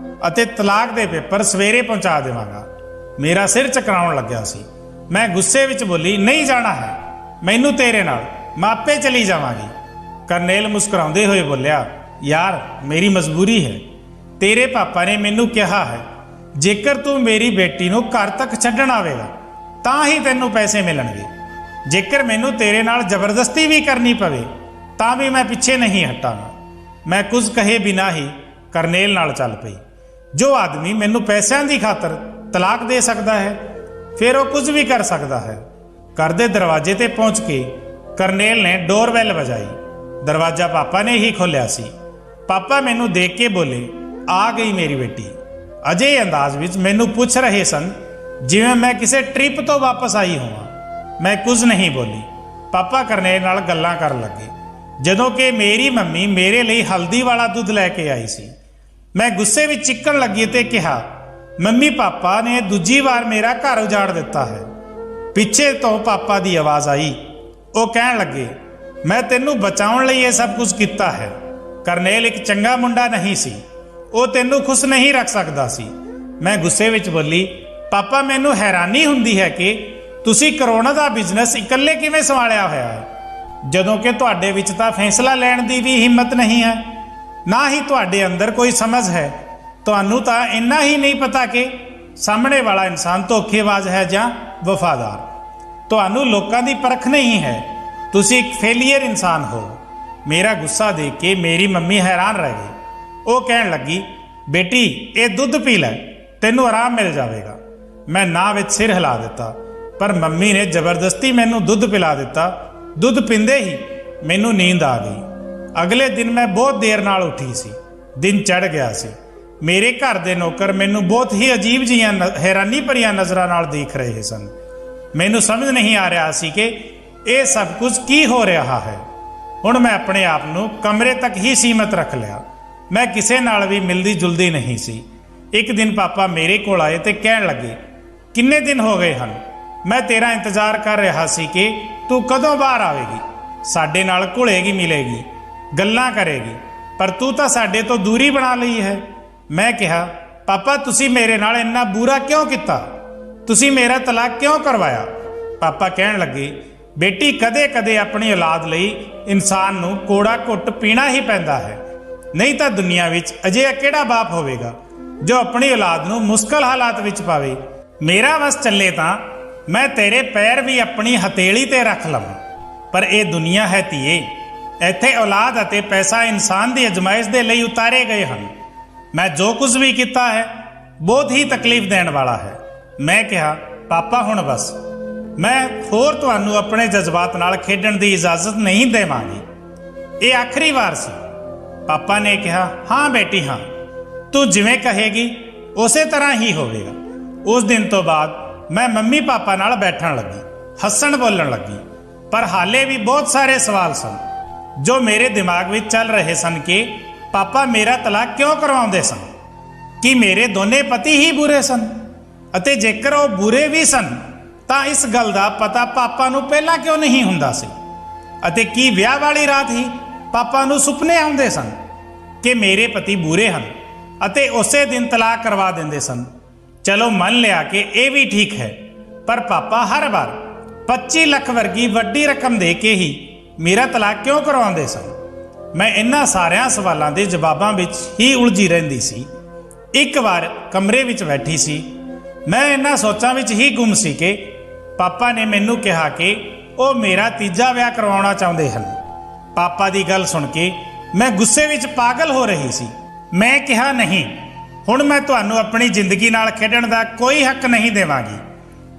ਅਤੇ ਤਲਾਕ ਦੇ ਪੇਪਰ ਸਵੇਰੇ ਪਹੁੰਚਾ ਦੇਵਾਂਗਾ। ਮੇਰਾ ਸਿਰ ਚਕਰਾਉਣ ਲੱਗਿਆ ਸੀ। ਮੈਂ ਗੁੱਸੇ ਵਿੱਚ ਬੋਲੀ, ਨਹੀਂ ਜਾਣਾ ਹੈ ਮੈਨੂੰ ਤੇਰੇ ਨਾਲ, ਮੈਂ ਆਪੇ ਚਲੀ ਜਾਵਾਂਗੀ। ਕਰਨੈਲ ਮੁਸਕਰਾਉਂਦੇ ਹੋਏ ਬੋਲਿਆ, ਯਾਰ ਮੇਰੀ ਮਜਬੂਰੀ ਹੈ। ਤੇਰੇ ਪਾਪਾ ਨੇ ਮੈਨੂੰ ਕਿਹਾ ਹੈ ਜੇਕਰ ਤੂੰ ਮੇਰੀ ਬੇਟੀ ਨੂੰ ਘਰ ਤੱਕ ਛੱਡਣ ਆਵੇਗਾ ਤਾਂ ਹੀ ਤੈਨੂੰ ਪੈਸੇ ਮਿਲਣਗੇ। ਜੇਕਰ ਮੈਨੂੰ ਤੇਰੇ ਨਾਲ ਜ਼ਬਰਦਸਤੀ ਵੀ ਕਰਨੀ ਪਵੇ ਤਾਂ ਵੀ ਮੈਂ ਪਿੱਛੇ ਨਹੀਂ ਹਟਾਂਗਾ। ਮੈਂ ਕੁਝ ਕਹੇ ਬਿਨਾਂ ਹੀ ਕਰਨੈਲ ਨਾਲ ਚੱਲ ਪਈ। ਜੋ ਆਦਮੀ ਮੈਨੂੰ ਪੈਸਿਆਂ ਦੀ ਖਾਤਰ ਤਲਾਕ ਦੇ ਸਕਦਾ ਹੈ, ਫਿਰ ਉਹ ਕੁਝ ਵੀ ਕਰ ਸਕਦਾ ਹੈ। ਘਰ ਦੇ ਦਰਵਾਜ਼ੇ ਤੇ ਪਹੁੰਚ ਕੇ ਕਰਨੈਲ ਨੇ ਡੋਰਬੈਲ ਵਜਾਈ। ਦਰਵਾਜ਼ਾ ਪਾਪਾ ਨੇ ਹੀ ਖੋਲ੍ਹਿਆ ਸੀ। ਪਾਪਾ ਮੈਨੂੰ ਦੇਖ ਕੇ ਬੋਲੇ, ਆ ਗਈ ਮੇਰੀ ਬੇਟੀ। ਅਜੇ ਅੰਦਾਜ਼ ਵਿੱਚ ਮੈਨੂੰ ਪੁੱਛ ਰਹੇ ਸਨ ਜਿਵੇਂ ਮੈਂ ਕਿਸੇ ਟ੍ਰਿਪ ਤੋਂ ਵਾਪਸ ਆਈ ਹੋਵਾਂ। ਮੈਂ ਕੁਝ ਨਹੀਂ ਬੋਲੀ। ਪਾਪਾ ਕਰਨੈਲ ਨਾਲ ਗੱਲਾਂ ਕਰਨ ਲੱਗੇ, ਜਦੋਂ ਕਿ ਮੇਰੀ ਮੰਮੀ ਮੇਰੇ ਲਈ ਹਲਦੀ ਵਾਲਾ ਦੁੱਧ ਲੈ ਕੇ ਆਈ ਸੀ। ਮੈਂ ਗੁੱਸੇ ਵਿੱਚ ਚਿੱਕਣ ਲੱਗੀ ਤੇ ਕਿਹਾ, ਮੰਮੀ ਪਾਪਾ ਨੇ ਦੂਜੀ ਵਾਰ ਮੇਰਾ ਘਰ ਉਜਾੜ ਦਿੱਤਾ ਹੈ। ਪਿੱਛੇ ਤੋਂ ਪਾਪਾ ਦੀ ਆਵਾਜ਼ ਆਈ। ਉਹ ਕਹਿਣ ਲੱਗੇ, ਮੈਂ ਤੈਨੂੰ ਬਚਾਉਣ ਲਈ ਇਹ ਸਭ ਕੁਝ ਕੀਤਾ ਹੈ। ਕਰਨੈਲ ਇੱਕ ਚੰਗਾ ਮੁੰਡਾ ਨਹੀਂ ਸੀ, ਉਹ ਤੈਨੂੰ ਖੁਸ਼ ਨਹੀਂ ਰੱਖ ਸਕਦਾ ਸੀ। ਮੈਂ ਗੁੱਸੇ ਵਿੱਚ ਬੋਲੀ, ਪਾਪਾ ਮੈਨੂੰ ਹੈਰਾਨੀ ਹੁੰਦੀ ਹੈ ਕਿ ਤੁਸੀਂ ਕਰੋਨਾ ਦਾ ਬਿਜ਼ਨਸ ਇਕੱਲੇ ਕਿਵੇਂ ਸੰਭਾਲਿਆ ਹੋਇਆ ਹੈ, ਜਦੋਂ ਕਿ ਤੁਹਾਡੇ ਵਿੱਚ ਤਾਂ ਫੈਸਲਾ ਲੈਣ ਦੀ ਵੀ ਹਿੰਮਤ ਨਹੀਂ ਹੈ, ਨਾ ਹੀ ਤੁਹਾਡੇ ਅੰਦਰ ਕੋਈ ਸਮਝ ਹੈ। ਤੁਹਾਨੂੰ ਤਾਂ ਇੰਨਾ ਹੀ ਨਹੀਂ ਪਤਾ ਕਿ ਸਾਹਮਣੇ ਵਾਲਾ ਇਨਸਾਨ ਧੋਖੇਬਾਜ਼ ਹੈ ਜਾਂ ਵਫਾਦਾਰ। ਤੁਹਾਨੂੰ ਲੋਕਾਂ ਦੀ ਪਰਖ ਨਹੀਂ ਹੈ, ਤੁਸੀਂ ਇੱਕ ਫੇਲੀਅਰ ਇਨਸਾਨ ਹੋ। ਮੇਰਾ ਗੁੱਸਾ ਦੇਖ ਕੇ ਮੇਰੀ ਮੰਮੀ ਹੈਰਾਨ ਰਹਿ ਗਈ। ਉਹ ਕਹਿਣ ਲੱਗੀ, ਬੇਟੀ ਇਹ ਦੁੱਧ ਪੀ ਲੈ, ਤੈਨੂੰ ਆਰਾਮ ਮਿਲ ਜਾਵੇਗਾ। ਮੈਂ ਨਾ ਵਿੱਚ ਸਿਰ ਹਿਲਾ ਦਿੱਤਾ, ਪਰ ਮੰਮੀ ਨੇ ਜ਼ਬਰਦਸਤੀ ਮੈਨੂੰ ਦੁੱਧ ਪਿਲਾ ਦਿੱਤਾ। ਦੁੱਧ ਪੀਂਦੇ ਹੀ ਮੈਨੂੰ ਨੀਂਦ ਆ ਗਈ। ਅਗਲੇ ਦਿਨ ਮੈਂ ਬਹੁਤ ਦੇਰ ਨਾਲ ਉੱਠੀ ਸੀ। ਦਿਨ ਚੜ੍ਹ ਗਿਆ ਸੀ। ਮੇਰੇ ਘਰ ਦੇ ਨੌਕਰ ਮੈਨੂੰ ਬਹੁਤ ਹੀ ਅਜੀਬ ਜਿਹੀਆਂ ਹੈਰਾਨੀ ਭਰੀਆਂ ਨਜ਼ਰਾਂ ਨਾਲ ਦੇਖ ਰਹੇ ਸਨ। ਮੈਨੂੰ ਸਮਝ ਨਹੀਂ ਆ ਰਿਹਾ ਸੀ ਕਿ ਇਹ ਸਭ ਕੁਝ ਕੀ ਹੋ ਰਿਹਾ ਹੈ। ਹੁਣ ਮੈਂ ਆਪਣੇ ਆਪ ਨੂੰ ਕਮਰੇ ਤੱਕ ਹੀ ਸੀਮਤ ਰੱਖ ਲਿਆ। ਮੈਂ ਕਿਸੇ ਨਾਲ ਵੀ ਮਿਲਦੀ ਜੁਲਦੀ ਨਹੀਂ ਸੀ। ਇੱਕ ਦਿਨ ਪਾਪਾ ਮੇਰੇ ਕੋਲ ਆਏ ਤੇ ਕਹਿਣ ਲੱਗੇ, ਕਿੰਨੇ ਦਿਨ ਹੋ ਗਏ ਹਨ, ਮੈਂ ਤੇਰਾ ਇੰਤਜ਼ਾਰ ਕਰ ਰਿਹਾ ਸੀ ਕਿ ਤੂੰ ਕਦੋਂ ਬਾਹਰ ਆਵੇਗੀ, ਸਾਡੇ ਨਾਲ ਘੁਲੇਗੀ ਮਿਲੇਗੀ, ਗੱਲਾਂ ਕਰੇਗੀ, ਪਰ ਤੂੰ ਤਾਂ ਸਾਡੇ ਤੋਂ ਦੂਰੀ ਬਣਾ ਲਈ ਹੈ। ਮੈਂ ਕਿਹਾ, ਪਾਪਾ ਤੁਸੀਂ ਮੇਰੇ ਨਾਲ ਇੰਨਾ ਬੁਰਾ ਕਿਉਂ ਕੀਤਾ, ਤੁਸੀਂ ਮੇਰਾ ਤਲਾਕ ਕਿਉਂ ਕਰਵਾਇਆ। ਪਾਪਾ ਕਹਿਣ ਲੱਗੇ, ਬੇਟੀ ਕਦੇ ਕਦੇ ਆਪਣੀ ਔਲਾਦ ਲਈ ਇਨਸਾਨ ਨੂੰ ਕੋੜਾ ਘੁੱਟ ਪੀਣਾ ਹੀ ਪੈਂਦਾ ਹੈ, ਨਹੀਂ ਤਾਂ ਦੁਨੀਆ ਵਿੱਚ ਅਜਿਹਾ ਕਿਹੜਾ ਬਾਪ ਹੋਵੇਗਾ ਜੋ ਆਪਣੀ ਔਲਾਦ ਨੂੰ ਮੁਸ਼ਕਲ ਹਾਲਾਤ ਵਿੱਚ ਪਾਵੇ। ਮੇਰਾ ਵਸ ਚੱਲੇ ਤਾਂ ਮੈਂ ਤੇਰੇ ਪੈਰ ਵੀ ਆਪਣੀ ਹਥੇਲੀ ਤੇ ਰੱਖ ਲਵਾਂ, ਪਰ ਇਹ ਦੁਨੀਆ ਹੈ ਧੀਏ, ਇੱਥੇ ਔਲਾਦ ਅਤੇ ਪੈਸਾ ਇਨਸਾਨ ਦੀ ਅਜ਼ਮਾਇਸ਼ ਦੇ ਲਈ ਉਤਾਰੇ ਗਏ ਹਨ। ਮੈਂ ਜੋ ਕੁਝ ਵੀ ਕੀਤਾ ਹੈ ਬਹੁਤ ਹੀ ਤਕਲੀਫ ਦੇਣ ਵਾਲਾ ਹੈ। ਮੈਂ ਕਿਹਾ, ਪਾਪਾ ਹੁਣ ਬਸ, ਮੈਂ ਹੋਰ ਤੁਹਾਨੂੰ ਆਪਣੇ ਜਜ਼ਬਾਤ ਨਾਲ ਖੇਡਣ ਦੀ ਇਜਾਜ਼ਤ ਨਹੀਂ ਦੇਵਾਂਗੀ। ਇਹ ਆਖਰੀ ਵਾਰ ਸੀ। ਪਾਪਾ ਨੇ ਕਿਹਾ, ਹਾਂ ਬੇਟੀ ਹਾਂ, ਤੂੰ ਜਿਵੇਂ ਕਹੇਗੀ ਉਸੇ ਤਰ੍ਹਾਂ ਹੀ ਹੋਵੇਗਾ। ਉਸ ਦਿਨ ਤੋਂ ਬਾਅਦ ਮੈਂ ਮੰਮੀ ਪਾਪਾ ਨਾਲ ਬੈਠਣ ਲੱਗੀ, ਹੱਸਣ ਬੋਲਣ ਲੱਗੀ, ਪਰ ਹਾਲੇ ਵੀ ਬਹੁਤ ਸਾਰੇ ਸਵਾਲ ਸਨ ਜੋ ਮੇਰੇ ਦਿਮਾਗ ਵਿੱਚ ਚੱਲ ਰਹੇ ਸਨ ਕਿ ਪਾਪਾ ਮੇਰਾ ਤਲਾਕ ਕਿਉਂ ਕਰਵਾਉਂਦੇ ਸਨ। ਕੀ ਮੇਰੇ ਦੋਨੇ ਪਤੀ ਹੀ ਬੁਰੇ ਸਨ, ਅਤੇ ਜੇਕਰ ਉਹ ਬੁਰੇ ਵੀ ਸਨ ਤਾਂ ਇਸ ਗੱਲ ਦਾ ਪਤਾ ਪਾਪਾ ਨੂੰ ਪਹਿਲਾਂ ਕਿਉਂ ਨਹੀਂ ਹੁੰਦਾ ਸੀ, ਅਤੇ ਕੀ ਵਿਆਹ ਵਾਲੀ ਰਾਤ ਹੀ ਪਾਪਾ ਨੂੰ ਸੁਪਨੇ ਆਉਂਦੇ ਸਨ ਕਿ ਮੇਰੇ ਪਤੀ ਬੁਰੇ ਹਨ ਅਤੇ ਉਸੇ ਦਿਨ ਤਲਾਕ ਕਰਵਾ ਦਿੰਦੇ ਸਨ। ਚਲੋ ਮੰਨ ਲਿਆ ਕਿ ਇਹ ਵੀ ਠੀਕ ਹੈ, ਪਰ ਪਾਪਾ ਹਰ ਵਾਰ 25 ਲੱਖ ਵਰਗੀ ਵੱਡੀ ਰਕਮ ਦੇ ਕੇ ਹੀ ਮੇਰਾ ਤਲਾਕ ਕਿਉਂ ਕਰਵਾਉਂਦੇ ਸਨ। ਮੈਂ ਇਹਨਾਂ ਸਾਰਿਆਂ ਸਵਾਲਾਂ ਦੇ ਜਵਾਬਾਂ ਵਿੱਚ ਹੀ ਉਲਝੀ ਰਹਿੰਦੀ ਸੀ। ਇੱਕ ਵਾਰ ਕਮਰੇ ਵਿੱਚ ਬੈਠੀ ਸੀ, ਮੈਂ ਇਹਨਾਂ ਸੋਚਾਂ ਵਿੱਚ ਹੀ ਗੁੰਮ ਸੀ ਕਿ ਪਾਪਾ ਨੇ ਮੈਨੂੰ ਕਿਹਾ ਕਿ ਉਹ ਮੇਰਾ ਤੀਜਾ ਵਿਆਹ ਕਰਵਾਉਣਾ ਚਾਹੁੰਦੇ ਹਨ। ਪਾਪਾ ਦੀ ਗੱਲ ਸੁਣ ਕੇ ਮੈਂ ਗੁੱਸੇ ਵਿੱਚ ਪਾਗਲ ਹੋ ਰਹੀ ਸੀ। ਮੈਂ ਕਿਹਾ, ਨਹੀਂ, ਹੁਣ ਮੈਂ ਤੁਹਾਨੂੰ ਆਪਣੀ ਜ਼ਿੰਦਗੀ ਨਾਲ ਖੇਡਣ ਦਾ ਕੋਈ ਹੱਕ ਨਹੀਂ ਦੇਵਾਂਗੀ।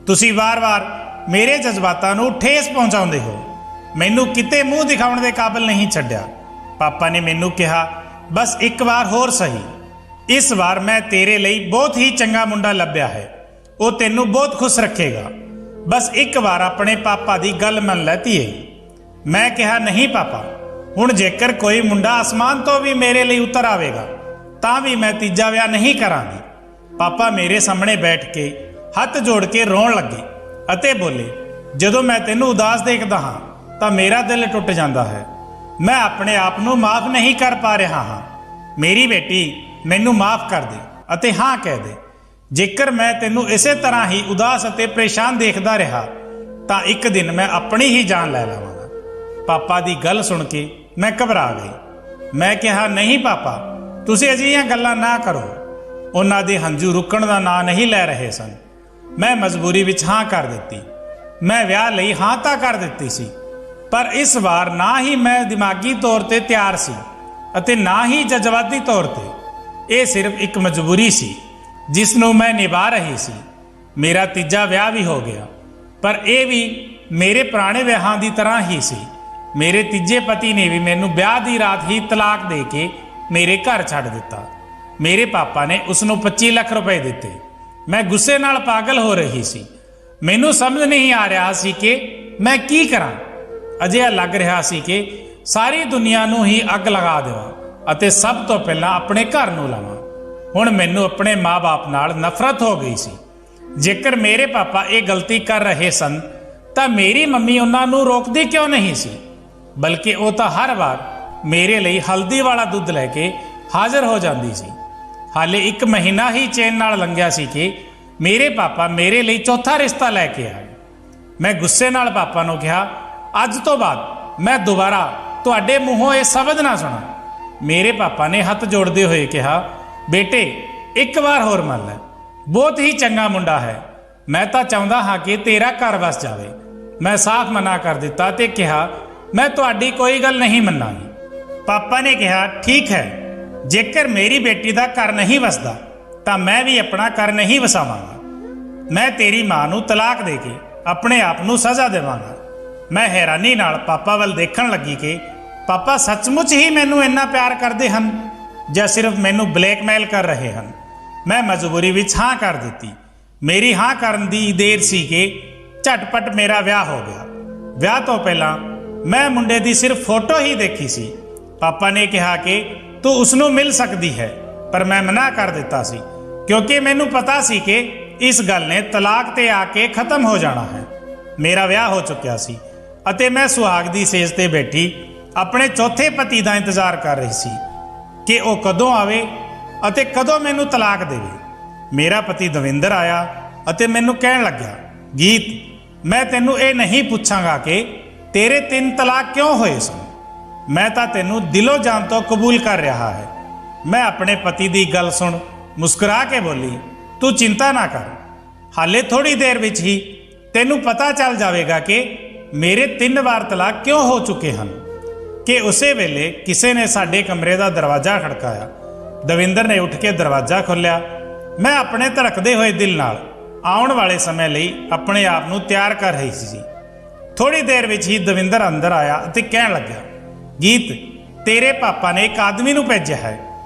ਤੁਸੀਂ ਵਾਰ-ਵਾਰ ਮੇਰੇ ਜਜ਼ਬਾਤਾਂ ਨੂੰ ਠੇਸ ਪਹੁੰਚਾਉਂਦੇ ਹੋ, ਮੈਨੂੰ ਕਿਤੇ ਮੂੰਹ ਦਿਖਾਉਣ ਦੇ ਕਾਬਿਲ ਨਹੀਂ ਛੱਡਿਆ। ਪਾਪਾ ਨੇ ਮੈਨੂੰ ਕਿਹਾ, ਬਸ ਇੱਕ ਵਾਰ ਹੋਰ ਸਹੀ, ਇਸ ਵਾਰ ਮੈਂ ਤੇਰੇ ਲਈ ਬਹੁਤ ਹੀ ਚੰਗਾ ਮੁੰਡਾ ਲੱਭਿਆ ਹੈ, ਉਹ ਤੈਨੂੰ ਬਹੁਤ ਖੁਸ਼ ਰੱਖੇਗਾ। ਬਸ ਇੱਕ ਵਾਰ ਆਪਣੇ ਪਾਪਾ ਦੀ ਗੱਲ ਮੰਨ ਲੈ ਧੀਏ। ਮੈਂ ਕਿਹਾ, ਨਹੀਂ ਪਾਪਾ, ਹੁਣ ਜੇਕਰ ਕੋਈ ਮੁੰਡਾ ਅਸਮਾਨ ਤੋਂ ਵੀ ਮੇਰੇ ਲਈ ਉਤਰ ਆਵੇਗਾ ਤਾਂ ਵੀ ਮੈਂ ਤੀਜਾ ਵਿਆਹ ਨਹੀਂ ਕਰਾਂਗੀ। ਪਾਪਾ ਮੇਰੇ ਸਾਹਮਣੇ ਬੈਠ ਕੇ ਹੱਥ ਜੋੜ ਕੇ ਰੋਣ ਲੱਗੇ ਅਤੇ ਬੋਲੇ, ਜਦੋਂ ਮੈਂ ਤੈਨੂੰ ਉਦਾਸ ਦੇਖਦਾ ਹਾਂ ਤਾਂ ਮੇਰਾ ਦਿਲ ਟੁੱਟ ਜਾਂਦਾ ਹੈ। ਮੈਂ ਆਪਣੇ ਆਪ ਨੂੰ ਮਾਫ ਨਹੀਂ ਕਰ ਪਾ ਰਿਹਾ ਹਾਂ। ਮੇਰੀ ਬੇਟੀ, ਮੈਨੂੰ ਮਾਫ ਕਰ ਦੇ ਅਤੇ ਹਾਂ ਕਹਿ ਦੇ। ਜੇਕਰ ਮੈਂ ਤੈਨੂੰ ਇਸੇ ਤਰ੍ਹਾਂ ਹੀ ਉਦਾਸ ਅਤੇ ਪਰੇਸ਼ਾਨ ਦੇਖਦਾ ਰਿਹਾ ਤਾਂ ਇੱਕ ਦਿਨ ਮੈਂ ਆਪਣੀ ਹੀ ਜਾਨ ਲੈ ਲਵਾਂਗਾ। ਪਾਪਾ ਦੀ ਗੱਲ ਸੁਣ ਕੇ ਮੈਂ ਘਬਰਾ ਗਈ। ਮੈਂ ਕਿਹਾ, ਨਹੀਂ ਪਾਪਾ, ਤੁਸੀਂ ਅਜਿਹੀਆਂ ਗੱਲਾਂ ਨਾ ਕਰੋ। ਉਹਨਾਂ ਦੇ ਹੰਝੂ ਰੁਕਣ ਦਾ ਨਾਂ ਨਹੀਂ ਲੈ ਰਹੇ ਸਨ। ਮੈਂ ਮਜਬੂਰੀ ਵਿੱਚ ਹਾਂ ਕਰ ਦਿੱਤੀ। ਮੈਂ ਵਿਆਹ ਲਈ ਹਾਂ ਤਾਂ ਕਰ ਦਿੱਤੀ ਸੀ, ਪਰ ਇਸ ਵਾਰ ਨਾ ਹੀ ਮੈਂ ਦਿਮਾਗੀ ਤੌਰ ਤੇ ਤਿਆਰ ਸੀ ਅਤੇ ਨਾ ਹੀ ਜਜ਼ਬਾਤੀ ਤੌਰ ਤੇ। ਇਹ ਸਿਰਫ ਇੱਕ ਮਜਬੂਰੀ ਸੀ ਜਿਸ ਨੂੰ ਮੈਂ ਨਿਭਾ ਰਹੀ ਸੀ। ਮੇਰਾ ਤੀਜਾ ਵਿਆਹ ਵੀ ਹੋ ਗਿਆ, ਪਰ ਇਹ ਵੀ ਮੇਰੇ ਪੁਰਾਣੇ ਵਿਆਹਾਂ ਦੀ ਤਰ੍ਹਾਂ ਹੀ ਸੀ। ਮੇਰੇ ਤੀਜੇ ਪਤੀ ਨੇ ਵੀ ਮੈਨੂੰ ਵਿਆਹ ਦੀ ਰਾਤ ਹੀ ਤਲਾਕ ਦੇ ਕੇ ਮੇਰੇ ਘਰ ਛੱਡ ਦਿੱਤਾ। ਮੇਰੇ ਪਾਪਾ ਨੇ ਉਸ ਨੂੰ 25 ਲੱਖ ਰੁਪਏ ਦਿੱਤੇ। ਮੈਂ ਗੁੱਸੇ ਨਾਲ ਪਾਗਲ ਹੋ ਰਹੀ ਸੀ। ਮੈਨੂੰ ਸਮਝ ਨਹੀਂ ਆ ਰਿਹਾ ਸੀ ਕਿ ਮੈਂ ਕੀ ਕਰਾਂ। ਅਜਿਹਾ ਲੱਗ ਰਿਹਾ ਸੀ ਕਿ ਸਾਰੀ ਦੁਨੀਆ ਨੂੰ ਹੀ ਅੱਗ ਲਗਾ ਦੇਵਾਂ ਅਤੇ ਸਭ ਤੋਂ ਪਹਿਲਾਂ ਆਪਣੇ ਘਰ ਨੂੰ ਲਾਵਾਂ। ਹੁਣ ਮੈਨੂੰ ਆਪਣੇ ਮਾਂ-ਬਾਪ ਨਾਲ ਨਫ਼ਰਤ ਹੋ ਗਈ ਸੀ। ਜੇਕਰ ਮੇਰੇ ਪਾਪਾ ਇਹ ਗਲਤੀ ਕਰ ਰਹੇ ਸਨ ਤਾਂ ਮੇਰੀ ਮੰਮੀ ਉਹਨਾਂ ਨੂੰ ਰੋਕਦੀ ਕਿਉਂ ਨਹੀਂ ਸੀ, ਬਲਕਿ ਉਹ ਤਾਂ ਹਰ ਵਾਰ ਮੇਰੇ ਲਈ ਹਲਦੀ ਵਾਲਾ ਦੁੱਧ ਲੈ ਕੇ ਹਾਜ਼ਰ ਹੋ ਜਾਂਦੀ ਸੀ। ਹਾਲੇ 1 ਮਹੀਨਾ ਹੀ ਚੈਨ ਨਾਲ ਲੰਘਿਆ ਸੀ ਕਿ ਮੇਰੇ ਪਾਪਾ ਮੇਰੇ ਲਈ ਚੌਥਾ ਰਿਸ਼ਤਾ ਲੈ ਕੇ ਆਏ। ਮੈਂ ਗੁੱਸੇ ਨਾਲ ਪਾਪਾ ਨੂੰ ਕਿਹਾ, ਅੱਜ ਤੋਂ ਬਾਅਦ ਮੈਂ ਦੁਬਾਰਾ ਤੁਹਾਡੇ ਮੂੰਹੋਂ ਇਹ ਸ਼ਬਦ ਨਾ ਸੁਣਾ। ਮੇਰੇ ਪਾਪਾ ਨੇ ਹੱਥ ਜੋੜਦੇ ਹੋਏ ਕਿਹਾ, ਬੇਟੇ, ਇੱਕ ਵਾਰ ਹੋਰ ਮੰਨ ਲੈ, ਬਹੁਤ ਹੀ ਚੰਗਾ ਮੁੰਡਾ ਹੈ। ਮੈਂ ਤਾਂ ਚਾਹੁੰਦਾ ਹਾਂ ਕਿ ਤੇਰਾ ਘਰ ਵਸ ਜਾਵੇ। ਮੈਂ ਸਾਫ਼ ਮਨਾ ਕਰ ਦਿੱਤਾ ਤੇ ਕਿਹਾ, ਮੈਂ ਤੁਹਾਡੀ ਕੋਈ ਗੱਲ ਨਹੀਂ ਮੰਨਾਂਗੀ। ਪਾਪਾ ਨੇ ਕਿਹਾ, ਠੀਕ ਹੈ, ਜੇਕਰ ਮੇਰੀ ਬੇਟੀ ਦਾ ਘਰ ਨਹੀਂ ਵਸਦਾ ਤਾਂ ਮੈਂ ਵੀ ਆਪਣਾ ਘਰ ਨਹੀਂ ਵਸਾਵਾਂਗਾ। ਮੈਂ ਤੇਰੀ ਮਾਂ ਨੂੰ ਤਲਾਕ ਦੇ ਕੇ ਆਪਣੇ ਆਪ ਨੂੰ ਸਜ਼ਾ ਦੇਵਾਂਗਾ। ਮੈਂ ਹੈਰਾਨੀ ਨਾਲ ਪਾਪਾ ਵੱਲ ਦੇਖਣ ਲੱਗੀ ਕਿ ਪਾਪਾ ਸੱਚਮੁੱਚ ਹੀ ਮੈਨੂੰ ਇੰਨਾ ਪਿਆਰ ਕਰਦੇ ਹਨ ਜਾਂ ਸਿਰਫ ਮੈਨੂੰ ਬਲੈਕਮੇਲ ਕਰ ਰਹੇ ਹਨ। ਮੈਂ ਮਜਬੂਰੀ ਵਿੱਚ ਹਾਂ ਕਰ ਦਿੱਤੀ। ਮੇਰੀ ਹਾਂ ਕਰਨ ਦੀ ਦੇਰ ਸੀ ਕਿ ਝਟਪਟ ਮੇਰਾ ਵਿਆਹ ਹੋ ਗਿਆ। ਵਿਆਹ ਤੋਂ ਪਹਿਲਾਂ ਮੈਂ ਮੁੰਡੇ ਦੀ ਸਿਰਫ ਫੋਟੋ ਹੀ ਦੇਖੀ ਸੀ। ਪਾਪਾ ਨੇ ਕਿਹਾ ਕਿ ਤੂੰ ਉਸ ਨੂੰ ਮਿਲ ਸਕਦੀ ਹੈ, ਪਰ ਮੈਂ ਮਨਾ ਕਰ ਦਿੱਤਾ ਸੀ ਕਿਉਂਕਿ ਮੈਨੂੰ ਪਤਾ ਸੀ ਕਿ ਇਸ ਗੱਲ ਨੇ ਤਲਾਕ ਤੇ ਆ ਕੇ ਖਤਮ ਹੋ ਜਾਣਾ ਹੈ। ਮੇਰਾ ਵਿਆਹ ਹੋ ਚੁੱਕਿਆ ਸੀ ਅਤੇ ਮੈਂ ਸੁਹਾਗ ਦੀ ਸੇਜ ਤੇ ਬੈਠੀ ਆਪਣੇ ਚੌਥੇ ਪਤੀ ਦਾ ਇੰਤਜ਼ਾਰ ਕਰ ਰਹੀ ਸੀ ਕਿ ਉਹ ਕਦੋਂ ਆਵੇ ਅਤੇ ਕਦੋਂ ਮੈਨੂੰ ਤਲਾਕ ਦੇਵੇ। ਮੇਰਾ ਪਤੀ ਦਵਿੰਦਰ ਆਇਆ ਅਤੇ ਮੈਨੂੰ ਕਹਿਣ ਲੱਗਿਆ, ਗੀਤ, ਮੈਂ ਤੈਨੂੰ ਇਹ ਨਹੀਂ ਪੁੱਛਾਂਗਾ ਕਿ ਤੇਰੇ 3 ਤਲਾਕ ਕਿਉਂ ਹੋਏ ਸਨ। ਮੈਂ ਤਾਂ ਤੈਨੂੰ ਦਿਲੋਂ ਜਾਨ ਤੋਂ ਕਬੂਲ ਕਰ ਰਿਹਾ ਹੈ। ਮੈਂ ਆਪਣੇ ਪਤੀ ਦੀ ਗੱਲ ਸੁਣ ਮੁਸਕਰਾ ਕੇ ਬੋਲੀ, ਤੂੰ ਚਿੰਤਾ ਨਾ ਕਰ, ਹਾਲੇ ਥੋੜੀ ਦੇਰ ਵਿੱਚ ਹੀ ਤੈਨੂੰ ਪਤਾ ਚੱਲ ਜਾਵੇਗਾ ਕਿ ਮੇਰੇ 3 ਵਾਰ ਤਲਾਕ ਕਿਉਂ ਹੋ ਚੁੱਕੇ ਹਨ। ਕਿ ਉਸੇ ਵੇਲੇ ਕਿਸੇ ਨੇ ਸਾਡੇ ਕਮਰੇ ਦਾ ਦਰਵਾਜ਼ਾ ਖੜਕਾਇਆ। ਦਵਿੰਦਰ ਨੇ ਉੱਠ ਕੇ ਦਰਵਾਜ਼ਾ ਖੋਲ੍ਹਿਆ। ਮੈਂ ਆਪਣੇ ਧੜਕਦੇ ਹੋਏ ਦਿਲ ਨਾਲ ਆਉਣ ਵਾਲੇ ਸਮੇਂ ਲਈ ਆਪਣੇ ਆਪ ਨੂੰ ਤਿਆਰ ਕਰ ਰਹੀ ਸੀ। ਥੋੜੀ ਦੇਰ ਵਿੱਚ ਹੀ ਦਵਿੰਦਰ ਅੰਦਰ ਆਇਆ ਅਤੇ ਕਹਿਣ ਲੱਗਿਆ, ਗੀਤ, ਤੇਰੇ ਪਾਪਾ ਨੇ ਇੱਕ ਆਦਮੀ ਨੂੰ ਭੇਜਿਆ ਹੈ।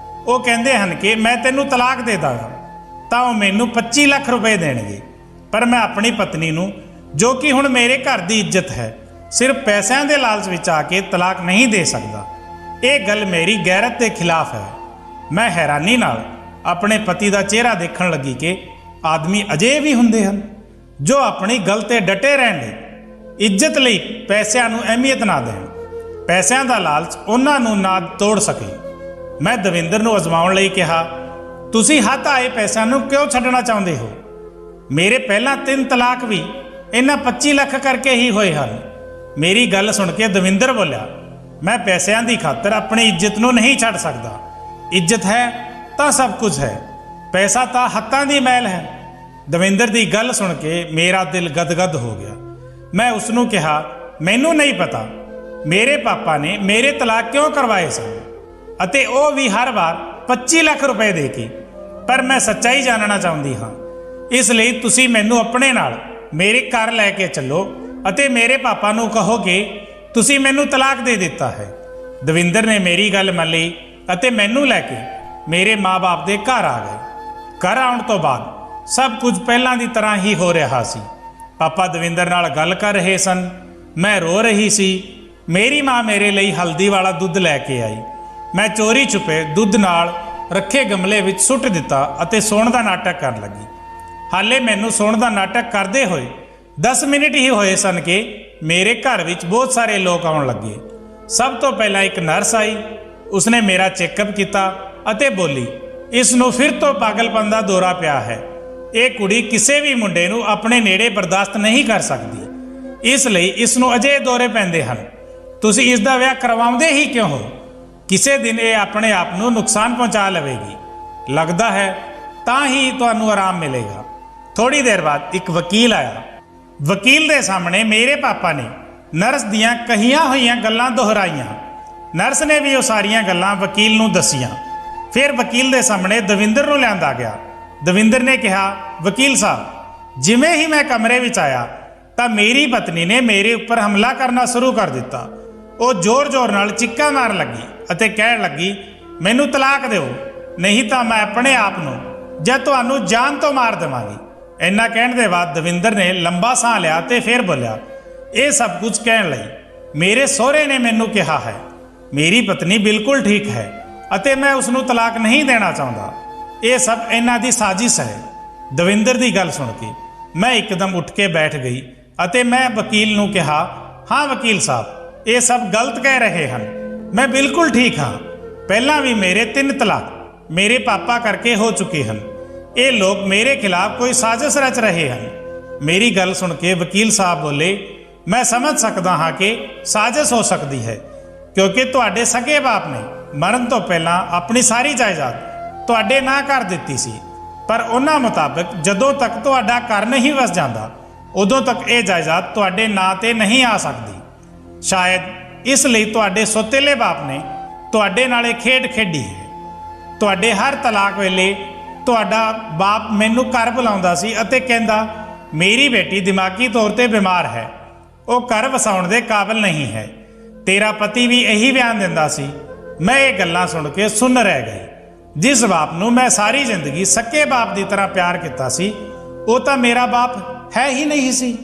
ਉਹ ਕਹਿੰਦੇ ਹਨ ਕਿ ਮੈਂ ਤੈਨੂੰ ਤਲਾਕ ਦੇ ਦਾਂਗਾ ਤਾਂ ਉਹ ਮੈਨੂੰ 25 ਲੱਖ ਰੁਪਏ ਦੇਣਗੇ, ਪਰ ਮੈਂ ਆਪਣੀ ਪਤਨੀ ਨੂੰ, ਜੋ ਕਿ ਹੁਣ ਮੇਰੇ ਘਰ ਦੀ ਇੱਜ਼ਤ ਹੈ, ਸਿਰਫ ਪੈਸਿਆਂ ਦੇ ਲਾਲਚ ਵਿੱਚ ਆ ਕੇ ਤਲਾਕ ਨਹੀਂ ਦੇ ਸਕਦਾ। ਇਹ ਗੱਲ ਮੇਰੀ ਗੈਰਤ ਦੇ ਖਿਲਾਫ ਹੈ। ਮੈਂ ਹੈਰਾਨੀ ਨਾਲ ਆਪਣੇ ਪਤੀ ਦਾ ਚਿਹਰਾ ਦੇਖਣ ਲੱਗੀ ਕਿ ਆਦਮੀ ਅਜੇ ਵੀ ਹੁੰਦੇ ਹਨ ਜੋ ਆਪਣੀ ਗੱਲ ਤੇ ਡਟੇ ਰਹਿਣ ਲਈ ਇੱਜ਼ਤ ਲਈ ਪੈਸਿਆਂ ਨੂੰ ਅਹਿਮੀਅਤ ਨਾ ਦੇਣ। ਪੈਸਿਆਂ ਦਾ ਲਾਲਚ ਉਹਨਾਂ ਨੂੰ ਨਾ ਤੋੜ ਸਕੇ। ਮੈਂ ਦਵਿੰਦਰ ਨੂੰ ਅਜ਼ਮਾਉਣ ਲਈ ਕਿਹਾ, ਤੁਸੀਂ ਹੱਥ ਆਏ ਪੈਸਿਆਂ ਨੂੰ ਕਿਉਂ ਛੱਡਣਾ ਚਾਹੁੰਦੇ ਹੋ? ਮੇਰੇ ਪਹਿਲਾਂ 3 ਤਲਾਕ ਵੀ ਇਹਨਾਂ 25 ਲੱਖ ਕਰਕੇ ਹੀ ਹੋਏ ਹਨ। ਮੇਰੀ ਗੱਲ ਸੁਣ ਕੇ ਦਵਿੰਦਰ ਬੋਲਿਆ, ਮੈਂ ਪੈਸਿਆਂ ਦੀ ਖਾਤਰ ਆਪਣੀ ਇੱਜ਼ਤ ਨੂੰ ਨਹੀਂ ਛੱਡ ਸਕਦਾ। ਇੱਜ਼ਤ ਹੈ ਤਾਂ ਸਭ ਕੁਝ ਹੈ, ਪੈਸਾ ਤਾਂ ਹੱਥਾਂ ਦੀ ਮੈਲ ਹੈ। ਦਵਿੰਦਰ ਦੀ ਗੱਲ ਸੁਣ ਕੇ ਮੇਰਾ ਦਿਲ ਗਦਗਦ ਹੋ ਗਿਆ। ਮੈਂ ਉਸ ਨੂੰ ਕਿਹਾ, ਮੈਨੂੰ ਨਹੀਂ ਪਤਾ ਮੇਰੇ ਪਾਪਾ ਨੇ ਮੇਰੇ ਤਲਾਕ ਕਿਉਂ ਕਰਵਾਏ ਸਨ, ਅਤੇ ਉਹ ਵੀ ਹਰ ਵਾਰ 25 ਲੱਖ ਰੁਪਏ ਦੇ ਕੇ। ਪਰ ਮੈਂ ਸੱਚਾਈ ਜਾਣਨਾ ਚਾਹੁੰਦੀ ਹਾਂ, ਇਸ ਲਈ ਤੁਸੀਂ ਮੈਨੂੰ ਆਪਣੇ ਨਾਲ ਮੇਰੇ ਘਰ ਲੈ ਕੇ ਚੱਲੋ ਅਤੇ ਮੇਰੇ ਪਾਪਾ ਨੂੰ ਕਹੋ ਕਿ ਤੁਸੀਂ ਮੈਨੂੰ ਤਲਾਕ ਦੇ ਦਿੱਤਾ ਹੈ। ਦਵਿੰਦਰ ਨੇ ਮੇਰੀ ਗੱਲ ਮੰਨ ਲਈ ਅਤੇ ਮੈਨੂੰ ਲੈ ਕੇ ਮੇਰੇ ਮਾਂ-ਬਾਪ ਦੇ ਘਰ ਆ ਗਏ। ਘਰ ਆਉਣ ਤੋਂ ਬਾਅਦ ਸਭ ਕੁਝ ਪਹਿਲਾਂ ਦੀ ਤਰ੍ਹਾਂ ਹੀ ਹੋ ਰਿਹਾ ਸੀ। ਪਾਪਾ ਦਵਿੰਦਰ ਨਾਲ ਗੱਲ ਕਰ ਰਹੇ ਸਨ। ਮੈਂ ਰੋ ਰਹੀ ਸੀ। ਮੇਰੀ ਮਾਂ ਮੇਰੇ ਲਈ ਹਲਦੀ ਵਾਲਾ ਦੁੱਧ ਲੈ ਕੇ ਆਈ। ਮੈਂ ਚੋਰੀ ਛੁਪੇ ਦੁੱਧ ਨਾਲ ਰੱਖੇ ਗਮਲੇ ਵਿੱਚ ਸੁੱਟ ਦਿੱਤਾ ਅਤੇ ਸੌਣ ਦਾ ਨਾਟਕ ਕਰਨ ਲੱਗੀ। ਹਾਲੇ ਮੈਨੂੰ ਸੌਣ ਦਾ ਨਾਟਕ ਕਰਦੇ ਹੋਏ 10 ਮਿੰਟ ਹੀ ਹੋਏ ਸਨ ਕਿ ਮੇਰੇ ਘਰ ਵਿੱਚ ਬਹੁਤ ਸਾਰੇ ਲੋਕ ਆਉਣ ਲੱਗੇ। ਸਭ ਤੋਂ ਪਹਿਲਾਂ ਇੱਕ ਨਰਸ ਆਈ। ਉਸਨੇ ਮੇਰਾ ਚੈੱਕਅਪ ਕੀਤਾ ਅਤੇ ਬੋਲੀ, ਇਸ ਨੂੰ ਫਿਰ ਤੋਂ ਪਾਗਲਪਨ ਦਾ ਦੌਰਾ ਪਿਆ ਹੈ। ਇਹ ਕੁੜੀ ਕਿਸੇ ਵੀ ਮੁੰਡੇ ਨੂੰ ਆਪਣੇ ਨੇੜੇ ਬਰਦਾਸ਼ਤ ਨਹੀਂ ਕਰ ਸਕਦੀ, ਇਸ ਲਈ ਇਸ ਨੂੰ ਅਜਿਹੇ ਦੌਰੇ ਪੈਂਦੇ ਹਨ। ਤੁਸੀਂ ਇਸ ਦਾ ਵਿਆਹ ਕਰਵਾਉਂਦੇ ਹੀ ਕਿਉਂ ਹੋ? ਕਿਸੇ ਦਿਨ ਇਹ ਆਪਣੇ ਆਪ ਨੂੰ ਨੁਕਸਾਨ ਪਹੁੰਚਾ ਲਵੇਗੀ। ਲੱਗਦਾ ਹੈ ਤਾਂ ਹੀ ਤੁਹਾਨੂੰ ਆਰਾਮ ਮਿਲੇਗਾ। ਥੋੜੀ ਦੇਰ ਬਾਅਦ ਇੱਕ ਵਕੀਲ ਆਇਆ। ਵਕੀਲ ਦੇ ਸਾਹਮਣੇ ਮੇਰੇ ਪਾਪਾ ਨੇ ਨਰਸ ਦੀਆਂ ਕਹੀਆਂ ਹੋਈਆਂ ਗੱਲਾਂ ਦੁਹਰਾਈਆਂ। ਨਰਸ ਨੇ ਵੀ ਉਹ ਸਾਰੀਆਂ ਗੱਲਾਂ ਵਕੀਲ ਨੂੰ ਦੱਸੀਆਂ। ਫਿਰ ਵਕੀਲ ਦੇ ਸਾਹਮਣੇ ਦਵਿੰਦਰ ਨੂੰ ਲਿਆਂਦਾ ਗਿਆ। ਦਵਿੰਦਰ ਨੇ ਕਿਹਾ, ਵਕੀਲ ਸਾਹਿਬ, ਜਿਵੇਂ ਹੀ ਮੈਂ ਕਮਰੇ ਵਿੱਚ ਆਇਆ ਤਾਂ ਮੇਰੀ ਪਤਨੀ ਨੇ ਮੇਰੇ ਉੱਪਰ ਹਮਲਾ ਕਰਨਾ ਸ਼ੁਰੂ ਕਰ ਦਿੱਤਾ। ਉਹ ਜ਼ੋਰ-ਜ਼ੋਰ ਨਾਲ ਚੀਕਾਂ ਮਾਰਨ ਲੱਗੀ ਅਤੇ ਕਹਿਣ ਲੱਗੀ, ਮੈਨੂੰ ਤਲਾਕ ਦਿਓ, ਨਹੀਂ ਤਾਂ ਮੈਂ ਆਪਣੇ ਆਪ ਨੂੰ ਜਾਂ ਤੁਹਾਨੂੰ ਜਾਨ ਤੋਂ ਮਾਰ ਦੇਵਾਂਗੀ। ਇੰਨਾ ਕਹਿਣ ਦੇ ਬਾਅਦ ਦਵਿੰਦਰ ਨੇ ਲੰਬਾ ਸਾਹ ਲਿਆ ਤੇ ਫਿਰ ਬੋਲਿਆ, ਇਹ ਸਭ ਕੁਝ ਕਹਿਣ ਲਈ ਮੇਰੇ ਸਹੁਰੇ ਨੇ ਮੈਨੂੰ ਕਿਹਾ ਹੈ। ਮੇਰੀ ਪਤਨੀ ਬਿਲਕੁਲ ਠੀਕ ਹੈ ਅਤੇ ਮੈਂ ਉਸ ਨੂੰ ਤਲਾਕ ਨਹੀਂ ਦੇਣਾ ਚਾਹੁੰਦਾ। ਇਹ ਸਭ ਇਹਨਾਂ ਦੀ ਸਾਜ਼ਿਸ਼ ਹੈ। ਦਵਿੰਦਰ ਦੀ ਗੱਲ ਸੁਣ ਕੇ ਮੈਂ ਇੱਕਦਮ ਉੱਠ ਕੇ ਬੈਠ ਗਈ ਅਤੇ ਮੈਂ ਵਕੀਲ ਨੂੰ ਕਿਹਾ, ਹਾਂ ਵਕੀਲ ਸਾਹਿਬ, ਇਹ ਸਭ ਗਲਤ ਕਹਿ ਰਹੇ ਹਨ। ਮੈਂ ਬਿਲਕੁਲ ਠੀਕ ਹਾਂ। ਪਹਿਲਾਂ ਵੀ ਮੇਰੇ 3 ਤਲਾਕ ਮੇਰੇ ਪਾਪਾ ਕਰਕੇ ਹੋ ਚੁੱਕੇ ਹਨ। ਇਹ ਲੋਕ ਮੇਰੇ ਖਿਲਾਫ ਕੋਈ ਸਾਜ਼ਿਸ਼ ਰਚ ਰਹੇ ਹਨ। ਮੇਰੀ ਗੱਲ ਸੁਣ ਕੇ ਵਕੀਲ ਸਾਹਿਬ ਬੋਲੇ, ਮੈਂ ਸਮਝ ਸਕਦਾ ਹਾਂ ਕਿ ਸਾਜ਼ਿਸ਼ ਹੋ ਸਕਦੀ ਹੈ, ਕਿਉਂਕਿ ਤੁਹਾਡੇ ਸਕੇ ਬਾਪ ਨੇ ਮਰਨ ਤੋਂ ਪਹਿਲਾਂ ਆਪਣੀ ਸਾਰੀ ਜਾਇਦਾਦ ਤੁਹਾਡੇ ਨਾਂ ਕਰ ਦਿੱਤੀ ਸੀ। ਪਰ ਉਹਨਾਂ ਮੁਤਾਬਕ ਜਦੋਂ ਤੱਕ ਤੁਹਾਡਾ ਘਰ ਨਹੀਂ ਵਸ ਜਾਂਦਾ, ਉਦੋਂ ਤੱਕ ਇਹ ਜਾਇਦਾਦ ਤੁਹਾਡੇ ਨਾਂ ਤੇ ਨਹੀਂ ਆ ਸਕਦੀ। ਸ਼ਾਇਦ ਇਸ ਲਈ ਤੁਹਾਡੇ ਸੌਤੇਲੇ ਬਾਪ ਨੇ ਤੁਹਾਡੇ ਨਾਲ ਇਹ ਖੇਡ ਖੇਡੀ ਹੈ। ਤੁਹਾਡੇ ਹਰ ਤਲਾਕ ਵੇਲੇ ਤੁਹਾਡਾ ਬਾਪ ਮੈਨੂੰ ਘਰ ਬੁਲਾਉਂਦਾ ਸੀ ਅਤੇ ਕਹਿੰਦਾ, ਮੇਰੀ ਬੇਟੀ ਦਿਮਾਗੀ ਤੌਰ ਤੇ ਬਿਮਾਰ ਹੈ, ਉਹ ਘਰ ਵਸਾਉਣ ਦੇ ਕਾਬਿਲ ਨਹੀਂ ਹੈ। ਤੇਰਾ ਪਤੀ ਵੀ ਇਹੀ ਬਿਆਨ ਦਿੰਦਾ ਸੀ। ਮੈਂ ਇਹ ਗੱਲਾਂ ਸੁਣ ਕੇ ਸੁੰਨ ਰਹਿ ਗਈ। ਜਿਸ ਬਾਪ ਨੂੰ ਮੈਂ ਸਾਰੀ ਜ਼ਿੰਦਗੀ ਸਕੇ ਬਾਪ ਦੀ ਤਰ੍ਹਾਂ ਪਿਆਰ ਕੀਤਾ ਸੀ, ਉਹ ਤਾਂ ਮੇਰਾ ਬਾਪ ਹੈ ਹੀ ਨਹੀਂ ਸੀ,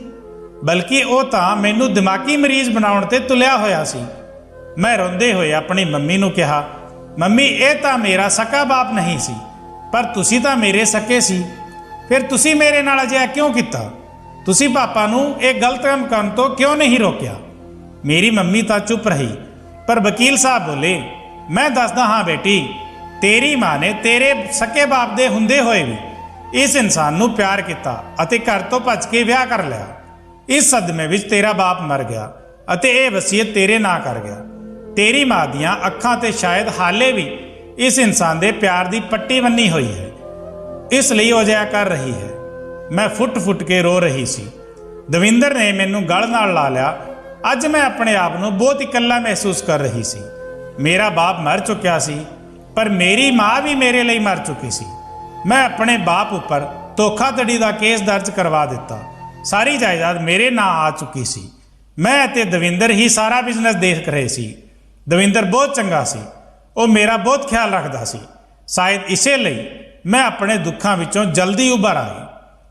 ਬਲਕਿ ਉਹ ਤਾਂ ਮੈਨੂੰ ਦਿਮਾਗੀ ਮਰੀਜ਼ ਬਣਾਉਣ ਤੇ ਤੁਲਿਆ ਹੋਇਆ ਸੀ। ਮੈਂ ਰੋਂਦੇ ਹੋਏ ਆਪਣੀ ਮੰਮੀ ਨੂੰ ਕਿਹਾ, ਮੰਮੀ, ਇਹ ਤਾਂ ਮੇਰਾ ਸਕਾ ਬਾਪ ਨਹੀਂ ਸੀ, ਪਰ ਤੁਸੀਂ ਤਾਂ ਮੇਰੇ ਸਕੇ ਸੀ। ਫਿਰ ਤੁਸੀਂ ਮੇਰੇ ਨਾਲ ਅਜਿਹਾ ਕਿਉਂ ਕੀਤਾ? ਤੁਸੀਂ ਪਾਪਾ ਨੂੰ ਇਹ ਗਲਤ ਕੰਮ ਕਰਨ ਤੋਂ ਕਿਉਂ ਨਹੀਂ ਰੋਕਿਆ? ਮੇਰੀ ਮੰਮੀ ਤਾਂ ਚੁੱਪ ਰਹੀ, ਪਰ ਵਕੀਲ ਸਾਹਿਬ ਬੋਲੇ, ਮੈਂ ਦੱਸਦਾ ਹਾਂ ਬੇਟੀ, ਤੇਰੀ ਮਾਂ ਨੇ ਤੇਰੇ ਸਕੇ ਬਾਪ ਦੇ ਹੁੰਦੇ ਹੋਏ ਵੀ ਇਸ ਇਨਸਾਨ ਨੂੰ ਪਿਆਰ ਕੀਤਾ ਅਤੇ ਘਰ ਤੋਂ ਭੱਜ ਕੇ ਵਿਆਹ ਕਰ ਲਿਆ। ਇਸ ਸਦਮੇ ਵਿੱਚ ਤੇਰਾ ਬਾਪ ਮਰ ਗਿਆ ਅਤੇ ਇਹ ਵਸੀਅਤ ਤੇਰੇ ਨਾਂ ਕਰ ਗਿਆ। ਤੇਰੀ ਮਾਂ ਦੀਆਂ ਅੱਖਾਂ ਤੇ ਸ਼ਾਇਦ ਹਾਲੇ ਵੀ ਇਸ ਇਨਸਾਨ ਦੇ ਪਿਆਰ ਦੀ ਪੱਟੀ ਬੰਨੀ ਹੋਈ ਹੈ, ਇਸ ਲਈ ਉਹ ਅਜਿਹਾ ਕਰ ਰਹੀ ਹੈ। ਮੈਂ ਫੁੱਟ-ਫੁੱਟ ਕੇ ਰੋ ਰਹੀ ਸੀ। ਦਵਿੰਦਰ ਨੇ ਮੈਨੂੰ ਗਲ ਨਾਲ ਲਾ ਲਿਆ। ਅੱਜ ਮੈਂ ਆਪਣੇ ਆਪ ਨੂੰ ਬਹੁਤ ਇਕੱਲਾ ਮਹਿਸੂਸ ਕਰ ਰਹੀ ਸੀ। ਮੇਰਾ ਬਾਪ ਮਰ ਚੁੱਕਿਆ ਸੀ, ਪਰ ਮੇਰੀ ਮਾਂ ਵੀ ਮੇਰੇ ਲਈ ਮਰ ਚੁੱਕੀ ਸੀ। ਮੈਂ ਆਪਣੇ ਬਾਪ ਉੱਪਰ ਧੋਖਾਧੜੀ ਦਾ ਕੇਸ ਦਰਜ ਕਰਵਾ ਦਿੱਤਾ। ਸਾਰੀ ਜਾਇਦਾਦ ਮੇਰੇ ਨਾਂ ਆ ਚੁੱਕੀ ਸੀ। ਮੈਂ ਅਤੇ ਦਵਿੰਦਰ ਹੀ ਸਾਰਾ ਬਿਜ਼ਨਸ ਦੇਖ ਰਹੇ ਸੀ। ਦਵਿੰਦਰ ਬਹੁਤ ਚੰਗਾ ਸੀ। ਉਹ ਮੇਰਾ ਬਹੁਤ ਖਿਆਲ ਰੱਖਦਾ ਸੀ। ਸ਼ਾਇਦ ਇਸੇ ਲਈ ਮੈਂ ਆਪਣੇ ਦੁੱਖਾਂ ਵਿੱਚੋਂ ਜਲਦੀ ਉੱਭਰ ਆਈ।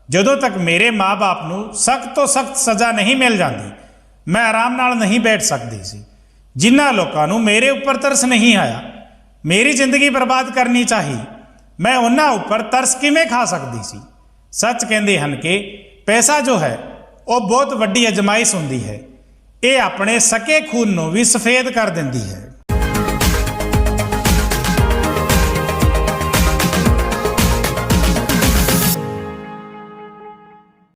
ਜਦੋਂ ਤੱਕ ਮੇਰੇ ਮਾਂ-ਬਾਪ ਨੂੰ ਸਖਤ ਤੋਂ ਸਖਤ ਸਜ਼ਾ ਨਹੀਂ ਮਿਲ ਜਾਂਦੀ, ਮੈਂ ਆਰਾਮ ਨਾਲ ਨਹੀਂ ਬੈਠ ਸਕਦੀ ਸੀ। ਜਿਨ੍ਹਾਂ ਲੋਕਾਂ ਨੂੰ ਮੇਰੇ ਉੱਪਰ ਤਰਸ ਨਹੀਂ ਆਇਆ ਮੇਰੀ ਜ਼ਿੰਦਗੀ ਬਰਬਾਦ ਕਰਨੀ ਚਾਹੀ, ਮੈਂ ਉਹਨਾਂ ਉੱਪਰ ਤਰਸ ਕਿਵੇਂ ਖਾ ਸਕਦੀ ਸੀ? ਸੱਚ ਕਹਿੰਦੇ ਹਨ ਕਿ ਪੈਸਾ ਜੋ ਹੈ ਉਹ ਬਹੁਤ ਵੱਡੀ ਅਜ਼ਮਾਇਸ਼ ਹੁੰਦੀ ਹੈ। ਇਹ ਆਪਣੇ ਸਕੇ ਖੂਨ ਨੂੰ ਵੀ ਸਫੇਦ ਕਰ ਦਿੰਦੀ ਹੈ।